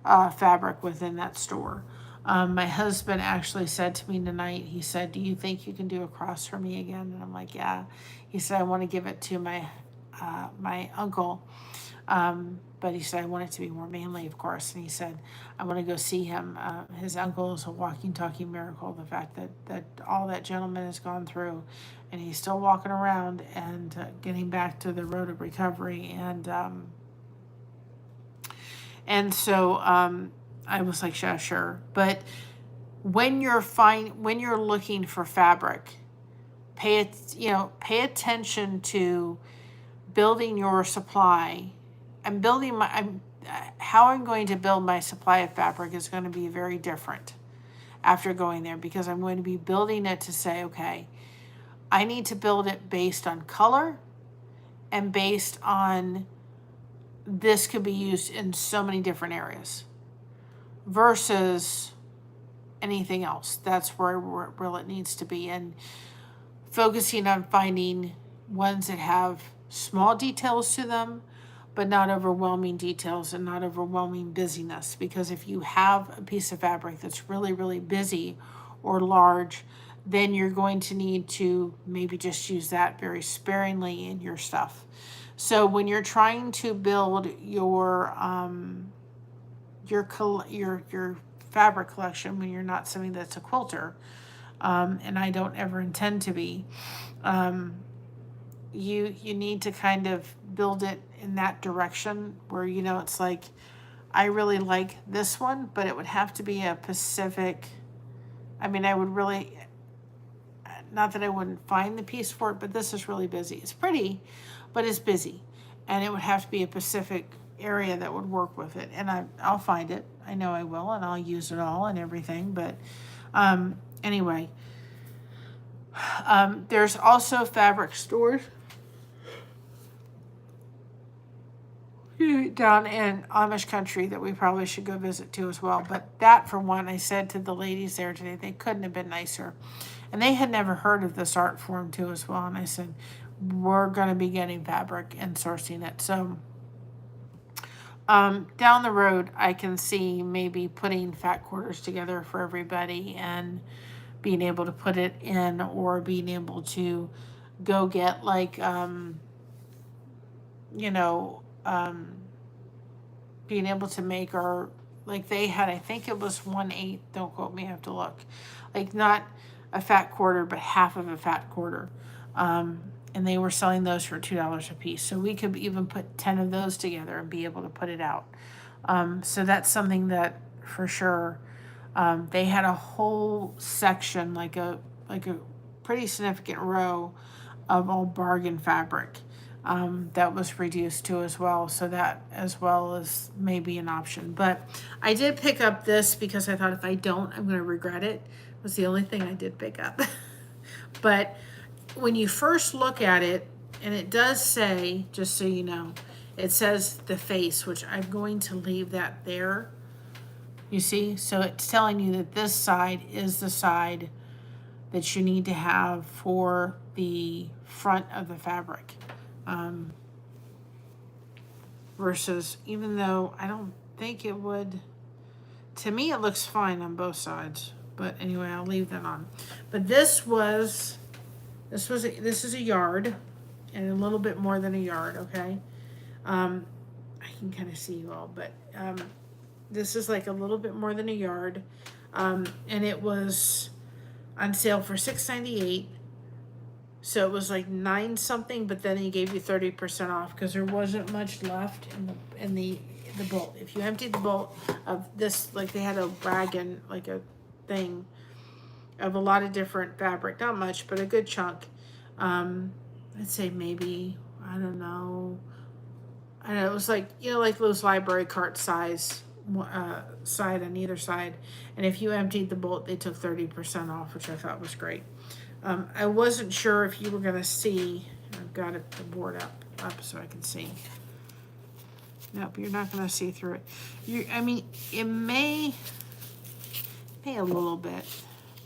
S1: fabric within that store. My husband actually said to me tonight, he said, "Do you think you can do a cross for me again?" And I'm like, "Yeah." He said, "I want to give it to my uncle." But he said, "I want it to be more manly, of course." And he said, "I want to go see him." His uncle is a walking, talking miracle. The fact that all that gentleman has gone through, and he's still walking around and getting back to the road of recovery. And so I was like, "Yeah, sure." But when you're looking for fabric, pay attention to building your supply. How I'm going to build my supply of fabric is going to be very different after going there, because I'm going to be building it to say, okay, I need to build it based on color and based on this could be used in so many different areas versus anything else. That's where it needs to be, and focusing on finding ones that have small details to them, but not overwhelming details and not overwhelming busyness. Because if you have a piece of fabric that's really, really busy or large, then you're going to need to maybe just use that very sparingly in your stuff. So when you're trying to build your fabric collection, when you're not something that's a quilter, and I don't ever intend to be, you need to kind of build it in that direction where, it's like, I really like this one, but it would have to be a Pacific. I mean, I would really, not that I wouldn't find the piece for it, but this is really busy. It's pretty, but it's busy. And it would have to be a Pacific area that would work with it. And I'll find it. I know I will, and I'll use it all and everything. But anyway, there's also fabric stores down in Amish country that we probably should go visit too as well. But that, for one, I said to the ladies there today, they couldn't have been nicer. And they had never heard of this art form too as well. And I said, we're going to be getting fabric and sourcing it. So Down the road, I can see maybe putting fat quarters together for everybody and being able to put it in, or being able to go get like, you know, being able to make our, like they had, I think it was 1/8, don't quote me, I have to look. Like not a fat quarter, but half of a fat quarter. And they were selling those for $2 a piece. So we could even put 10 of those together and be able to put it out. So that's something that for sure, they had a whole section, like a pretty significant row of all bargain fabric that was reduced to as well. So that as well as maybe an option. But I did pick up this because I thought if I don't, I'm going to regret it. It was the only thing I did pick up. But when you first look at it, and it does say, just so you know, it says the face, which I'm going to leave that there. You see? So it's telling you that this side is the side that you need to have for the front of the fabric. Versus, even though I don't think it would, to me it looks fine on both sides. But anyway, I'll leave that on. But this is a yard, and a little bit more than a yard, okay? I can kind of see you all, but this is like a little bit more than a yard. And it was on sale for $6.98. So it was like 9 something, but then he gave you 30% off because there wasn't much left in the bolt. If you emptied the bolt of this, like they had a rag and like a thing of a lot of different fabric, not much, but a good chunk. I'd say maybe, I don't know, it was like, you know, like those library cart size side on either side. And if you emptied the bolt, they took 30% off, which I thought was great. I wasn't sure if you were going to see, I've got it, the board up so I can see. Nope, you're not going to see through it. I mean, it may a little bit,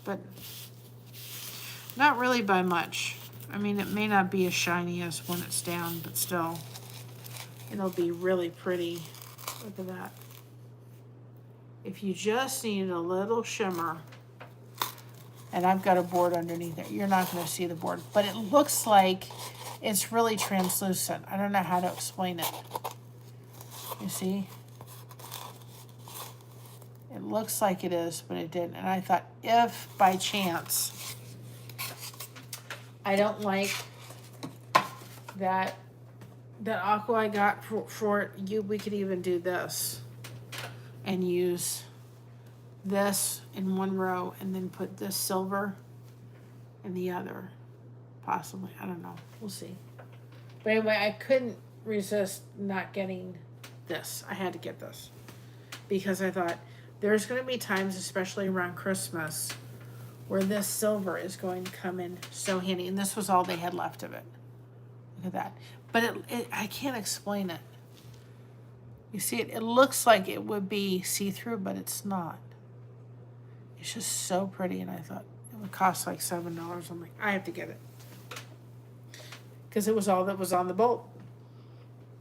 S1: but not really by much. I mean, it may not be as shiny as when it's down, but still, it'll be really pretty. Look at that. If you just need a little shimmer, and I've got a board underneath it, you're not going to see the board, but it looks like it's really translucent. I don't know how to explain it. You see? It looks like it is, but it didn't. And I thought, if by chance I don't like that aqua I got for it, we could even do this and use this in one row and then put this silver in the other, possibly. I don't know. We'll see. But anyway, I couldn't resist not getting this. I had to get this because I thought there's going to be times, especially around Christmas, where this silver is going to come in so handy. And this was all they had left of it. Look at that. But I can't explain it. You see, it looks like it would be see-through, but it's not. It's just so pretty, and I thought it would cost like $7. I'm like, I have to get it. Because it was all that was on the bolt.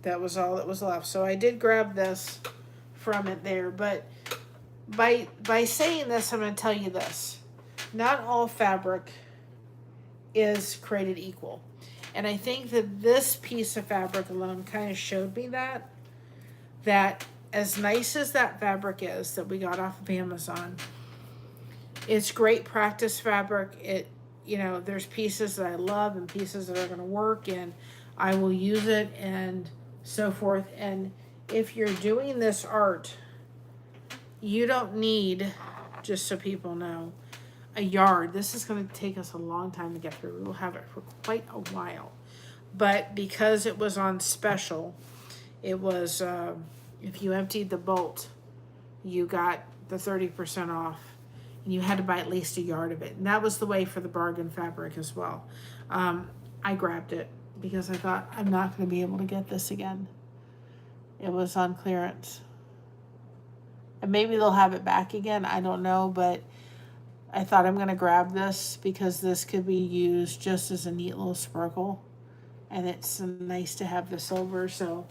S1: That was all that was left. So I did grab this from it there. But by saying this, I'm going to tell you this. Not all fabric is created equal. And I think that this piece of fabric alone kind of showed me that as nice as that fabric is that we got off of Amazon, it's great practice fabric. You know, there's pieces that I love and pieces that are going to work, and I will use it and so forth. And if you're doing this art, you don't need, just so people know, a yard. This is going to take us a long time to get through. We will have it for quite a while. But because it was on special, it was, if you emptied the bolt, you got the 30% off. And you had to buy at least a yard of it. And that was the way for the bargain fabric as well. I grabbed it because I thought, I'm not going to be able to get this again. It was on clearance. And maybe they'll have it back again. I don't know. But I thought I'm going to grab this because this could be used just as a neat little sparkle. And it's nice to have the silver. So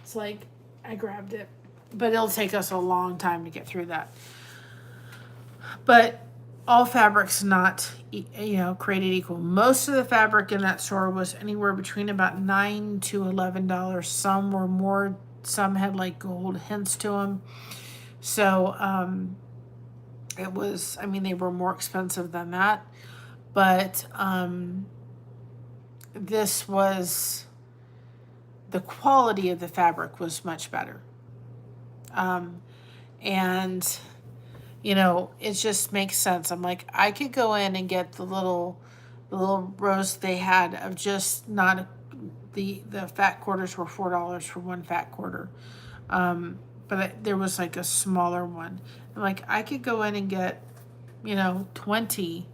S1: it's like, I grabbed it. but it'll take us a long time to get through that. But all fabric's not, created equal. Most of the fabric in that store was anywhere between about $9 to $11. Some were more, some had like gold hints to them. So it was, they were more expensive than that. But this was, the quality of the fabric was much better. And it just makes sense. I'm like, I could go in and get the little roast they had of just not the fat quarters were $4 for one fat quarter. But there was like a smaller one. I'm like, I could go in and get, 20,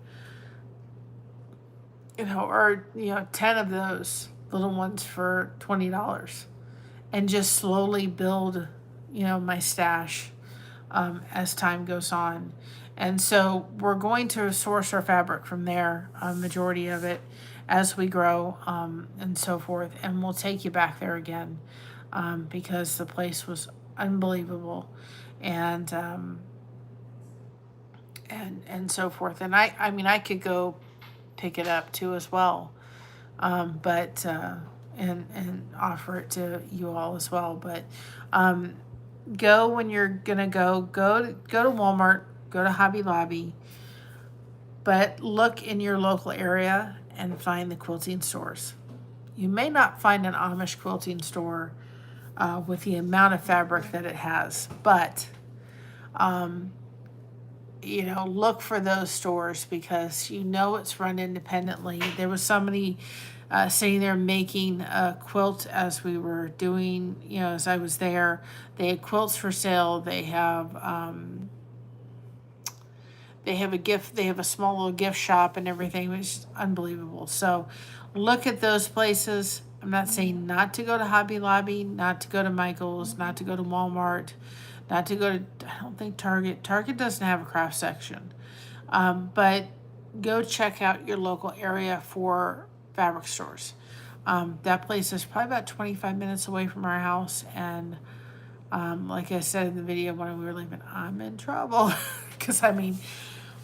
S1: or 10 of those little ones for $20 and just slowly build, my stash as time goes on. And so we're going to source our fabric from there, majority of it, as we grow and so forth. And we'll take you back there again because the place was unbelievable, and so forth. And I could go pick it up too as well, but and offer it to you all as well. But go when you're gonna go to Walmart, go to Hobby Lobby, but look in your local area and find the quilting stores. You may not find an Amish quilting store with the amount of fabric that it has, but look for those stores because it's run independently. There was somebody sitting there making a quilt as we were doing, as I was there. They had quilts for sale. They have a small little gift shop and everything, which is unbelievable. So look at those places. I'm not saying not to go to Hobby Lobby, not to go to Michael's, not to go to Walmart, not to go to, I don't think Target. Target doesn't have a craft section. But go check out your local area for fabric stores. That place is probably about 25 minutes away from our house. And like I said in the video when we were leaving, I'm in trouble. Because,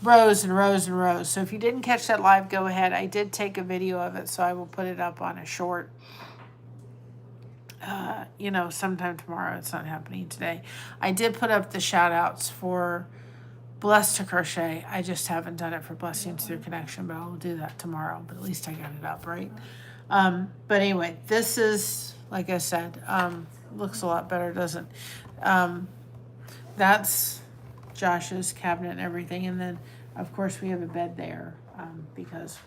S1: rows and rows and rows. So if you didn't catch that live, go ahead. I did take a video of it, so I will put it up on a short. Sometime tomorrow. It's not happening today. I did put up the shout outs for Blessed to Crochet. I just haven't done it for Blessings Through Connection, but I'll do that tomorrow. But at least I got it up, right? But anyway, this is, like I said, looks a lot better, doesn't it? That's Josh's cabinet and everything. And then, of course, we have a bed there because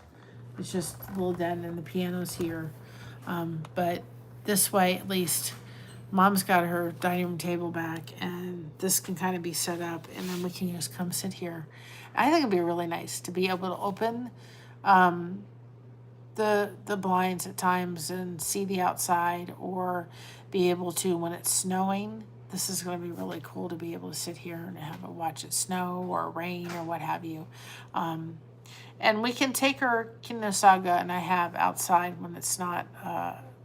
S1: it's just a little den and the piano's here. But this way, at least, Mom's got her dining room table back, and this can kind of be set up, and then we can just come sit here. I think it'd be really nice to be able to open the blinds at times and see the outside, or be able to, when it's snowing, this is going to be really cool to be able to sit here and watch it snow or rain or what have you. And we can take our Kinusaiga, and I have outside when it's not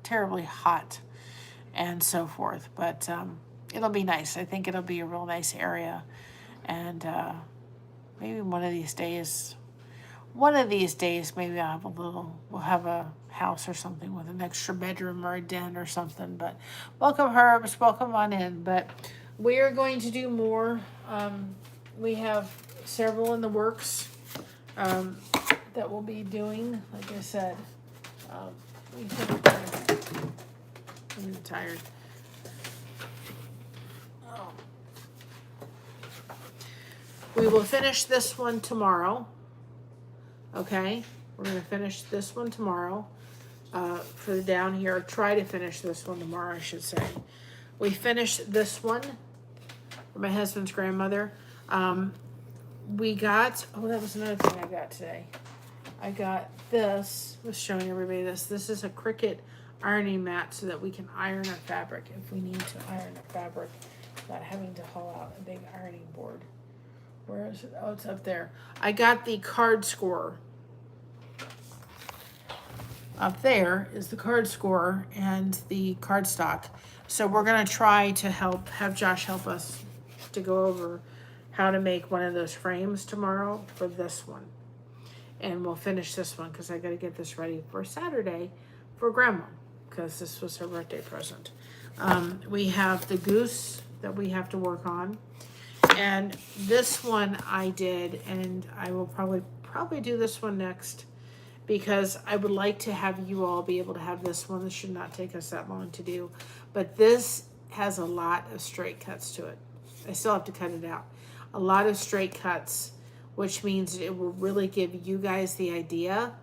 S1: terribly hot and so forth. But it'll be nice. I think it'll be a real nice area. And maybe one of these days, maybe we'll have a house or something with an extra bedroom or a den or something. But welcome, Herbs. Welcome on in. But we are going to do more. We have several in the works that we'll be doing. Like I said, I'm tired. We will finish this one tomorrow. Okay, we're going to finish this one tomorrow for the down here. Try to finish this one tomorrow, I should say. We finished this one for my husband's grandmother. We got, that was another thing I got today. I got this, I was showing everybody this. This is a Cricut ironing mat so that we can iron our fabric if we need to iron our fabric without having to haul out a big ironing board. Where is it? Oh, it's up there. I got the card scorer. up there is the card score and the cardstock. So we're gonna try to have Josh help us to go over how to make one of those frames tomorrow for this one. And we'll finish this one because I gotta get this ready for Saturday for Grandma, because this was her birthday present. We have the goose that we have to work on. And this one I did, and I will probably do this one next, because I would like to have you all be able to have this one. This should not take us that long to do, but this has a lot of straight cuts to it. I still have to cut it out. A lot of straight cuts, which means it will really give you guys the idea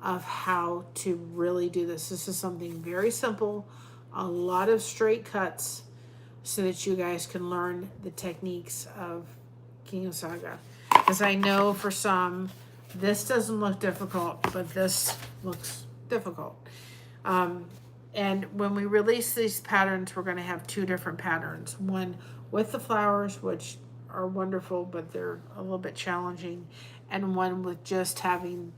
S1: of how to really do this. This is something very simple, a lot of straight cuts, so that you guys can learn the techniques of Kinusaiga. Because I know for some, this doesn't look difficult, but this looks difficult. And when we release these patterns, we're going to have two different patterns. One with the flowers, which are wonderful, but they're a little bit challenging. And one with just having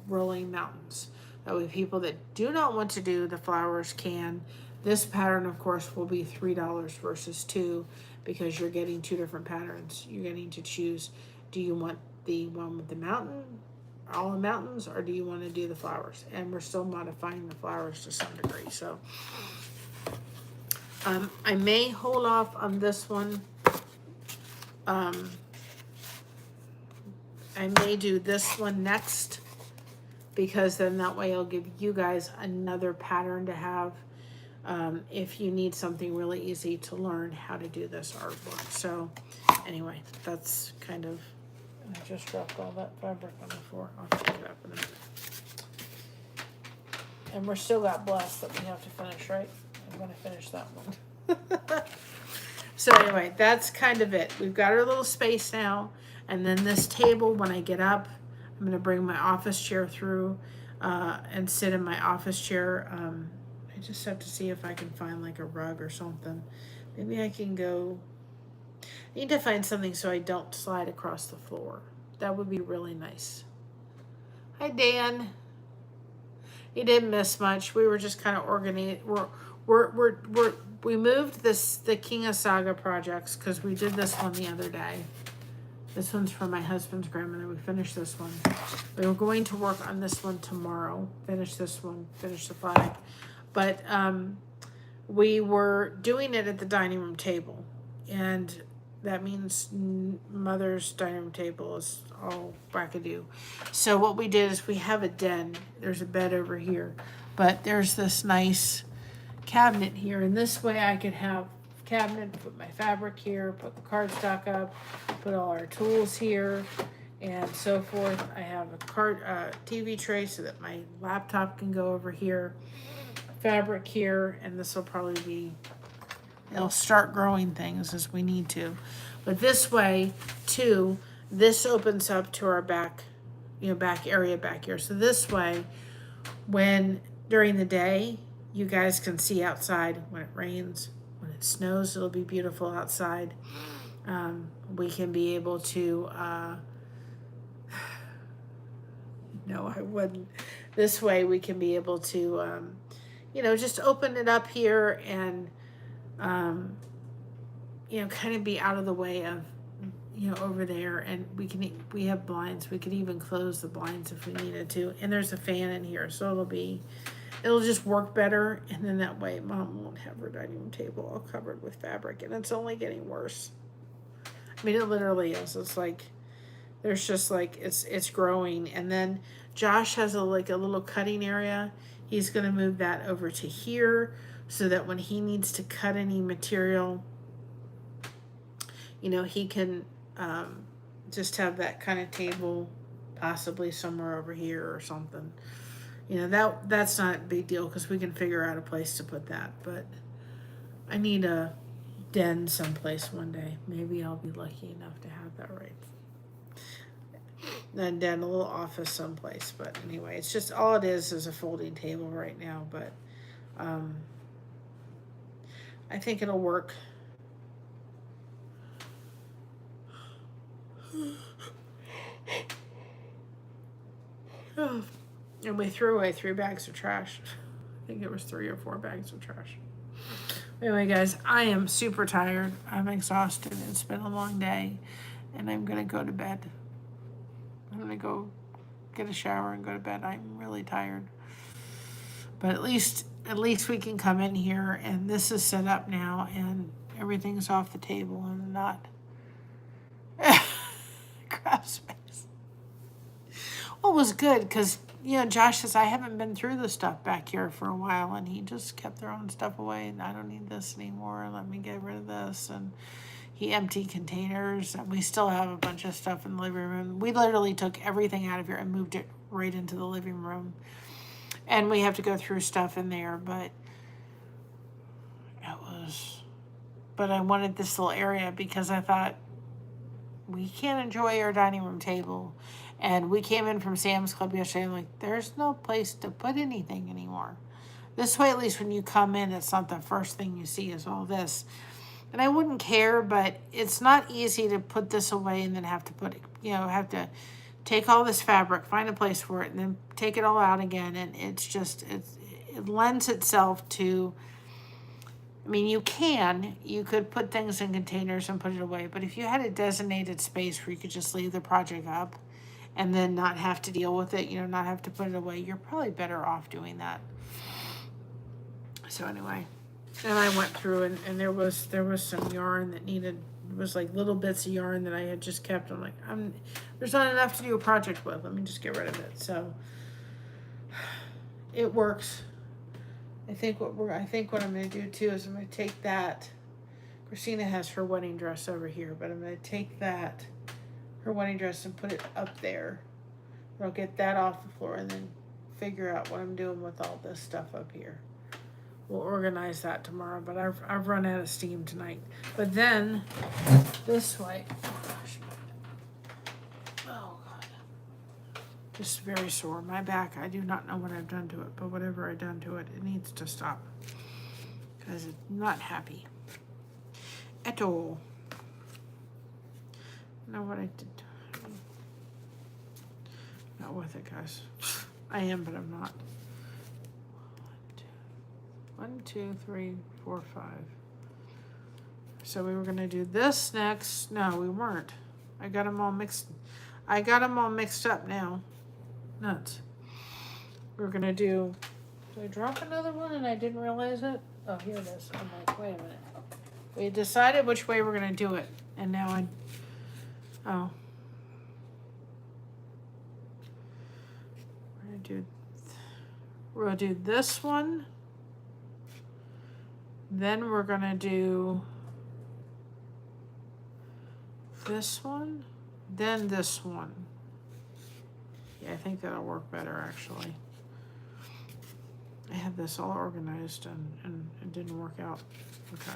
S1: rolling mountains. That way people that do not want to do the flowers can. This pattern, of course, will be $3 versus $2, because you're getting two different patterns. You're getting to choose, do you want the one with the mountain, all the mountains, or do you want to do the flowers? And we're still modifying the flowers to some degree. So I may hold off on this one. I may do this one next, because then that way I'll give you guys another pattern to have if you need something really easy to learn how to do this artwork. So anyway, that's kind of, I just dropped all that fabric on the floor. I'll pick it up in a minute. And we're still got blessed that we have to finish, right? I'm going to finish that one. So anyway, that's kind of it. We've got our little space now. And then this table, when I get up, I'm going to bring my office chair through and sit in my office chair. I just have to see if I can find like a rug or something. Maybe I can go, I need to find something so I don't slide across the floor. That would be really nice. Hi, Dan. You didn't miss much. We were just kind of organized. We moved the Kinusaiga projects because we did this one the other day. This one's for my husband's grandmother. We finished this one. We were going to work on this one tomorrow. Finish this one. Finish the flag. But we were doing it at the dining room table. And that means mother's dining room table is all wackadoo. So what we did is we have a den. There's a bed over here. But there's this nice cabinet here. And this way I could have cabinet, put my fabric here, put the cardstock up, put all our tools here, and so forth. I have a TV tray so that my laptop can go over here, fabric here, and this will probably be, it'll start growing things as we need to. But this way, too, this opens up to our back, back area back here. So this way, when during the day, you guys can see outside. When it rains, when it snows, it'll be beautiful outside. We can be able to, no, I wouldn't. This way we can be able to, just open it up here and, kind of be out of the way of, over there. And we have blinds. We could even close the blinds if we needed to. And there's a fan in here, so it'll just work better. And then that way Mom won't have her dining room table all covered with fabric, and it's only getting worse. I mean, it literally is. It's like, there's just like, it's growing. And then Josh has a little cutting area. He's going to move that over to here so that when he needs to cut any material, he can just have that kind of table possibly somewhere over here or something. That's not a big deal because we can figure out a place to put that. But I need a den someplace one day. Maybe I'll be lucky enough to have that right. Then den, a little office someplace. But anyway, it's just all it is a folding table right now. But I think it'll work. And we threw away 3 bags of trash. I think it was 3 or 4 bags of trash. Anyway, guys, I am super tired. I'm exhausted. It's been a long day. And I'm going to go to bed. I'm going to go get a shower and go to bed. I'm really tired. But at least we can come in here and this is set up now and everything's off the table and not crap space. Well, it was good because, you know, Josh says I haven't been through the stuff back here for a while and he just kept throwing stuff away and I don't need this anymore. Let me get rid of this. And he emptied containers and we still have a bunch of stuff in the living room. We literally took everything out of here and moved it right into the living room. And we have to go through stuff in there, but I wanted this little area because I thought we can't enjoy our dining room table. And we came in from Sam's Club yesterday. I'm like, there's no place to put anything anymore. This way, at least when you come in, it's not the first thing you see is all this. And I wouldn't care, but it's not easy to put this away and then have to put it, you know, have to take all this fabric, find a place for it, and then take it all out again. And it's just, it lends itself to, I mean, you could put things in containers and put it away. But if you had a designated space where you could just leave the project up and then not have to deal with it, you know, not have to put it away, you're probably better off doing that. So anyway, and I went through and there was some yarn that needed, it was like little bits of yarn that I had just kept. I'm like, there's not enough to do a project with. Let me just get rid of it. So it works. I think what I'm going to do too is I'm going to take that. Christina has her wedding dress over here, but I'm going to take that, her wedding dress, and put it up there. I'll get that off the floor and then figure out what I'm doing with all this stuff up here. We'll organize that tomorrow, but I've run out of steam tonight. But then this way, oh God, just very sore. My back, I do not know what I've done to it, but whatever I've done to it, it needs to stop because it's not happy at all. I know what I did. Not with it, guys. I am, but I'm not. 1, 2, 3, 4, 5. So we were gonna do this next. No, we weren't. I got them all mixed up now. Nuts. We were gonna do. Did I drop another one and I didn't realize it? Oh, here it is. I'm like, wait a minute. We decided which way we're gonna do it, and now we're gonna do this one. Then we're gonna do this one, then this one. Yeah, I think that'll work better actually. I had this all organized and it didn't work out. Okay.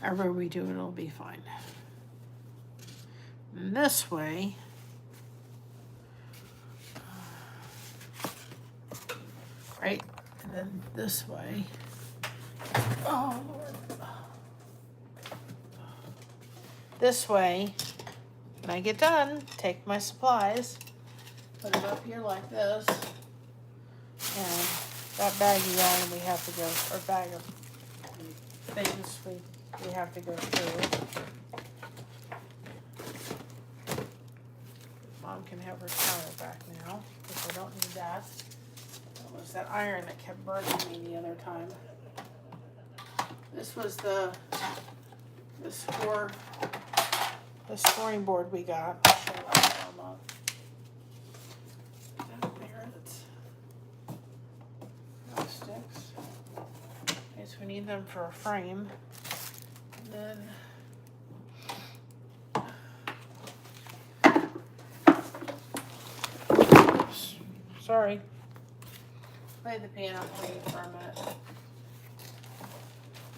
S1: However we do it, it'll be fine. And this way, right, and then this way. Oh Lord. This way, when I get done, take my supplies, put it up here like this, and that bag of yarn we have to go, or bag of things we have to go through. Mom can have her towel back now, because I don't need that. It was that iron that kept burning me the other time. This was the scoring board we got. I'll show you that one. Down there, no sticks. Okay, so we need them for a frame. And then, oops, sorry. Play the piano for you for a minute.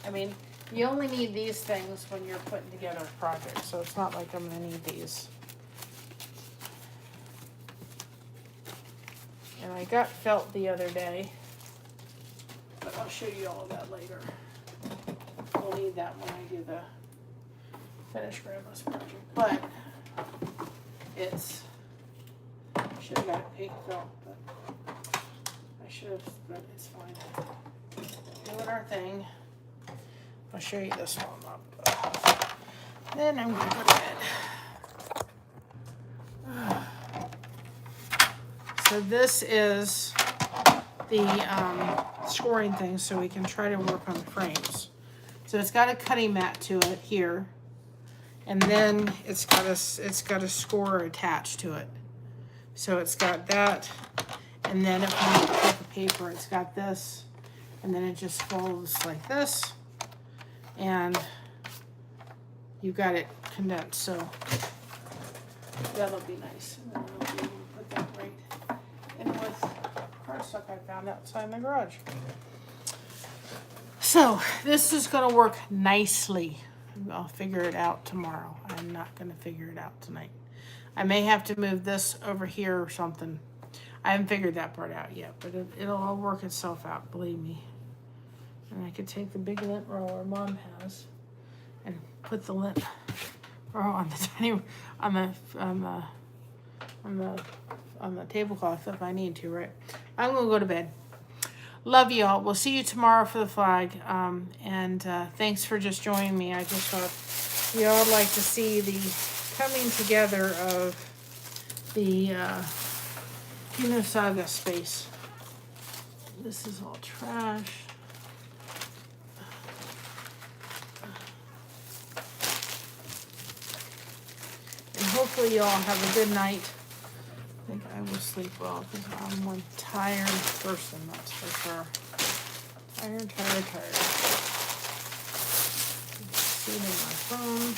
S1: I mean, you only need these things when you're putting together a project, so it's not like I'm gonna need these. And I got felt the other day, but I'll show you all of that later. We'll need that when I do the finished grandma's project, but it's should have got it pink felt, but I should have, but it's fine. Doing our thing. I'll show you this one up. Then I'm gonna go to bed. So this is the scoring thing, so we can try to work on the frames. So it's got a cutting mat to it here, and then it's got a scorer attached to it. So it's got that, and then if we need to flip the paper, it's got this, and then it just folds like this, and you've got it condensed. So that'll be nice. And then we'll be able to put that right in with cardstock I found outside my garage. So this is going to work nicely. I'll figure it out tomorrow. I'm not going to figure it out tonight. I may have to move this over here or something. I haven't figured that part out yet, but it'll all work itself out, believe me. And I could take the big lint roller Mom has and put the lint roller on the tiny on the tablecloth if I need to, right? I'm gonna go to bed. Love you all. We'll see you tomorrow for the flag. Thanks for just joining me. I just thought you all like to see the coming together of the Kinusaiga space. This is all trash. And hopefully you all have a good night. I think I will sleep well because I'm one tired person, that's for sure. Tired. Sitting on my phone.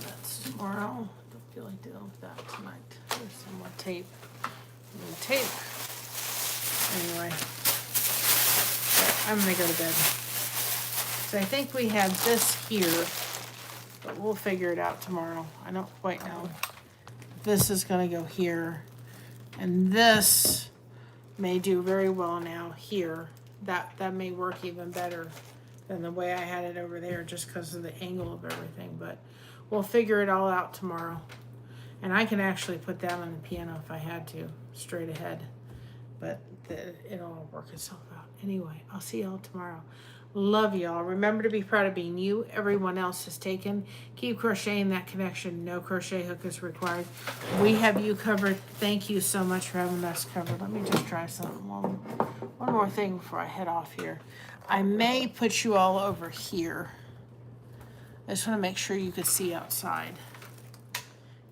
S1: That's tomorrow. Don't feel like dealing with that tonight. There's some more tape. Anyway, I'm gonna go to bed. So I think we had this here, but we'll figure it out tomorrow. I don't quite know. This is gonna go here, and this may do very well now here. That may work even better than the way I had it over there, just because of the angle of everything. But we'll figure it all out tomorrow. And I can actually put that on the piano if I had to, straight ahead. But it'll all work itself out. Anyway, I'll see y'all tomorrow. Love y'all. Remember to be proud of being you. Everyone else is taken. Keep crocheting that connection. No crochet hook is required. We have you covered. Thank you so much for having us covered. Let me just try something. One more thing before I head off here. I may put you all over here. I just want to make sure you could see outside.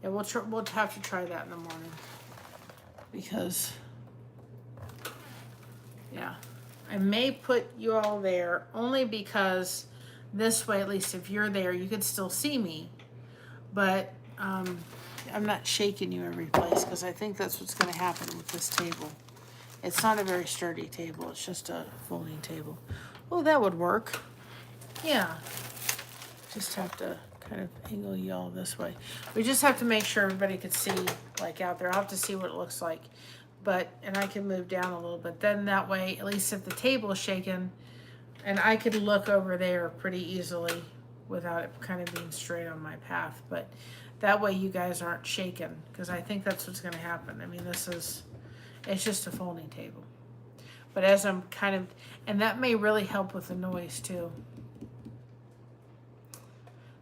S1: And we'll have to try that in the morning. Because, yeah. I may put you all there only because this way, at least if you're there, you could still see me. But I'm not shaking you every place because I think that's what's going to happen with this table. It's not a very sturdy table. It's just a folding table. Oh, that would work. Yeah. Just have to kind of angle you all this way. We just have to make sure everybody could see, like out there. I'll have to see what it looks like. And I can move down a little bit. Then that way, at least if the table is shaken, and I could look over there pretty easily without it kind of being straight on my path. But that way you guys aren't shaken, because I think that's what's going to happen. I mean, it's just a folding table. But as I'm kind of, and that may really help with the noise too.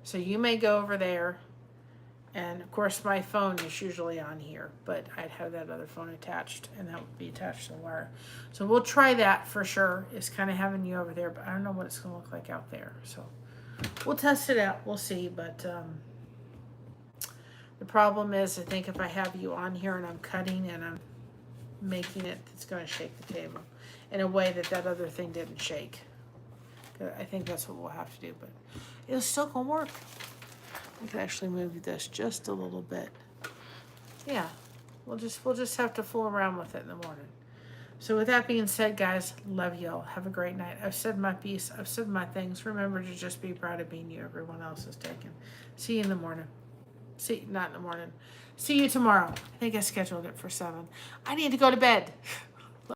S1: So you may go over there. And of course my phone is usually on here, but I'd have that other phone attached, and that would be attached to the wire. So we'll try that for sure. It's kind of having you over there, but I don't know what it's gonna look like out there. So we'll test it out, we'll see. But the problem is, I think if I have you on here and I'm cutting and I'm making it, it's gonna shake the table in a way that other thing didn't shake. I think that's what we'll have to do, but it's still gonna work. I can actually move this just a little bit. Yeah, we'll just have to fool around with it in the morning. So with that being said, guys, love y'all. Have a great night. I've said my piece. I've said my things. Remember to just be proud of being you. Everyone else is taken. See you in the morning. Not in the morning. See you tomorrow. I think I scheduled it for 7. I need to go to bed.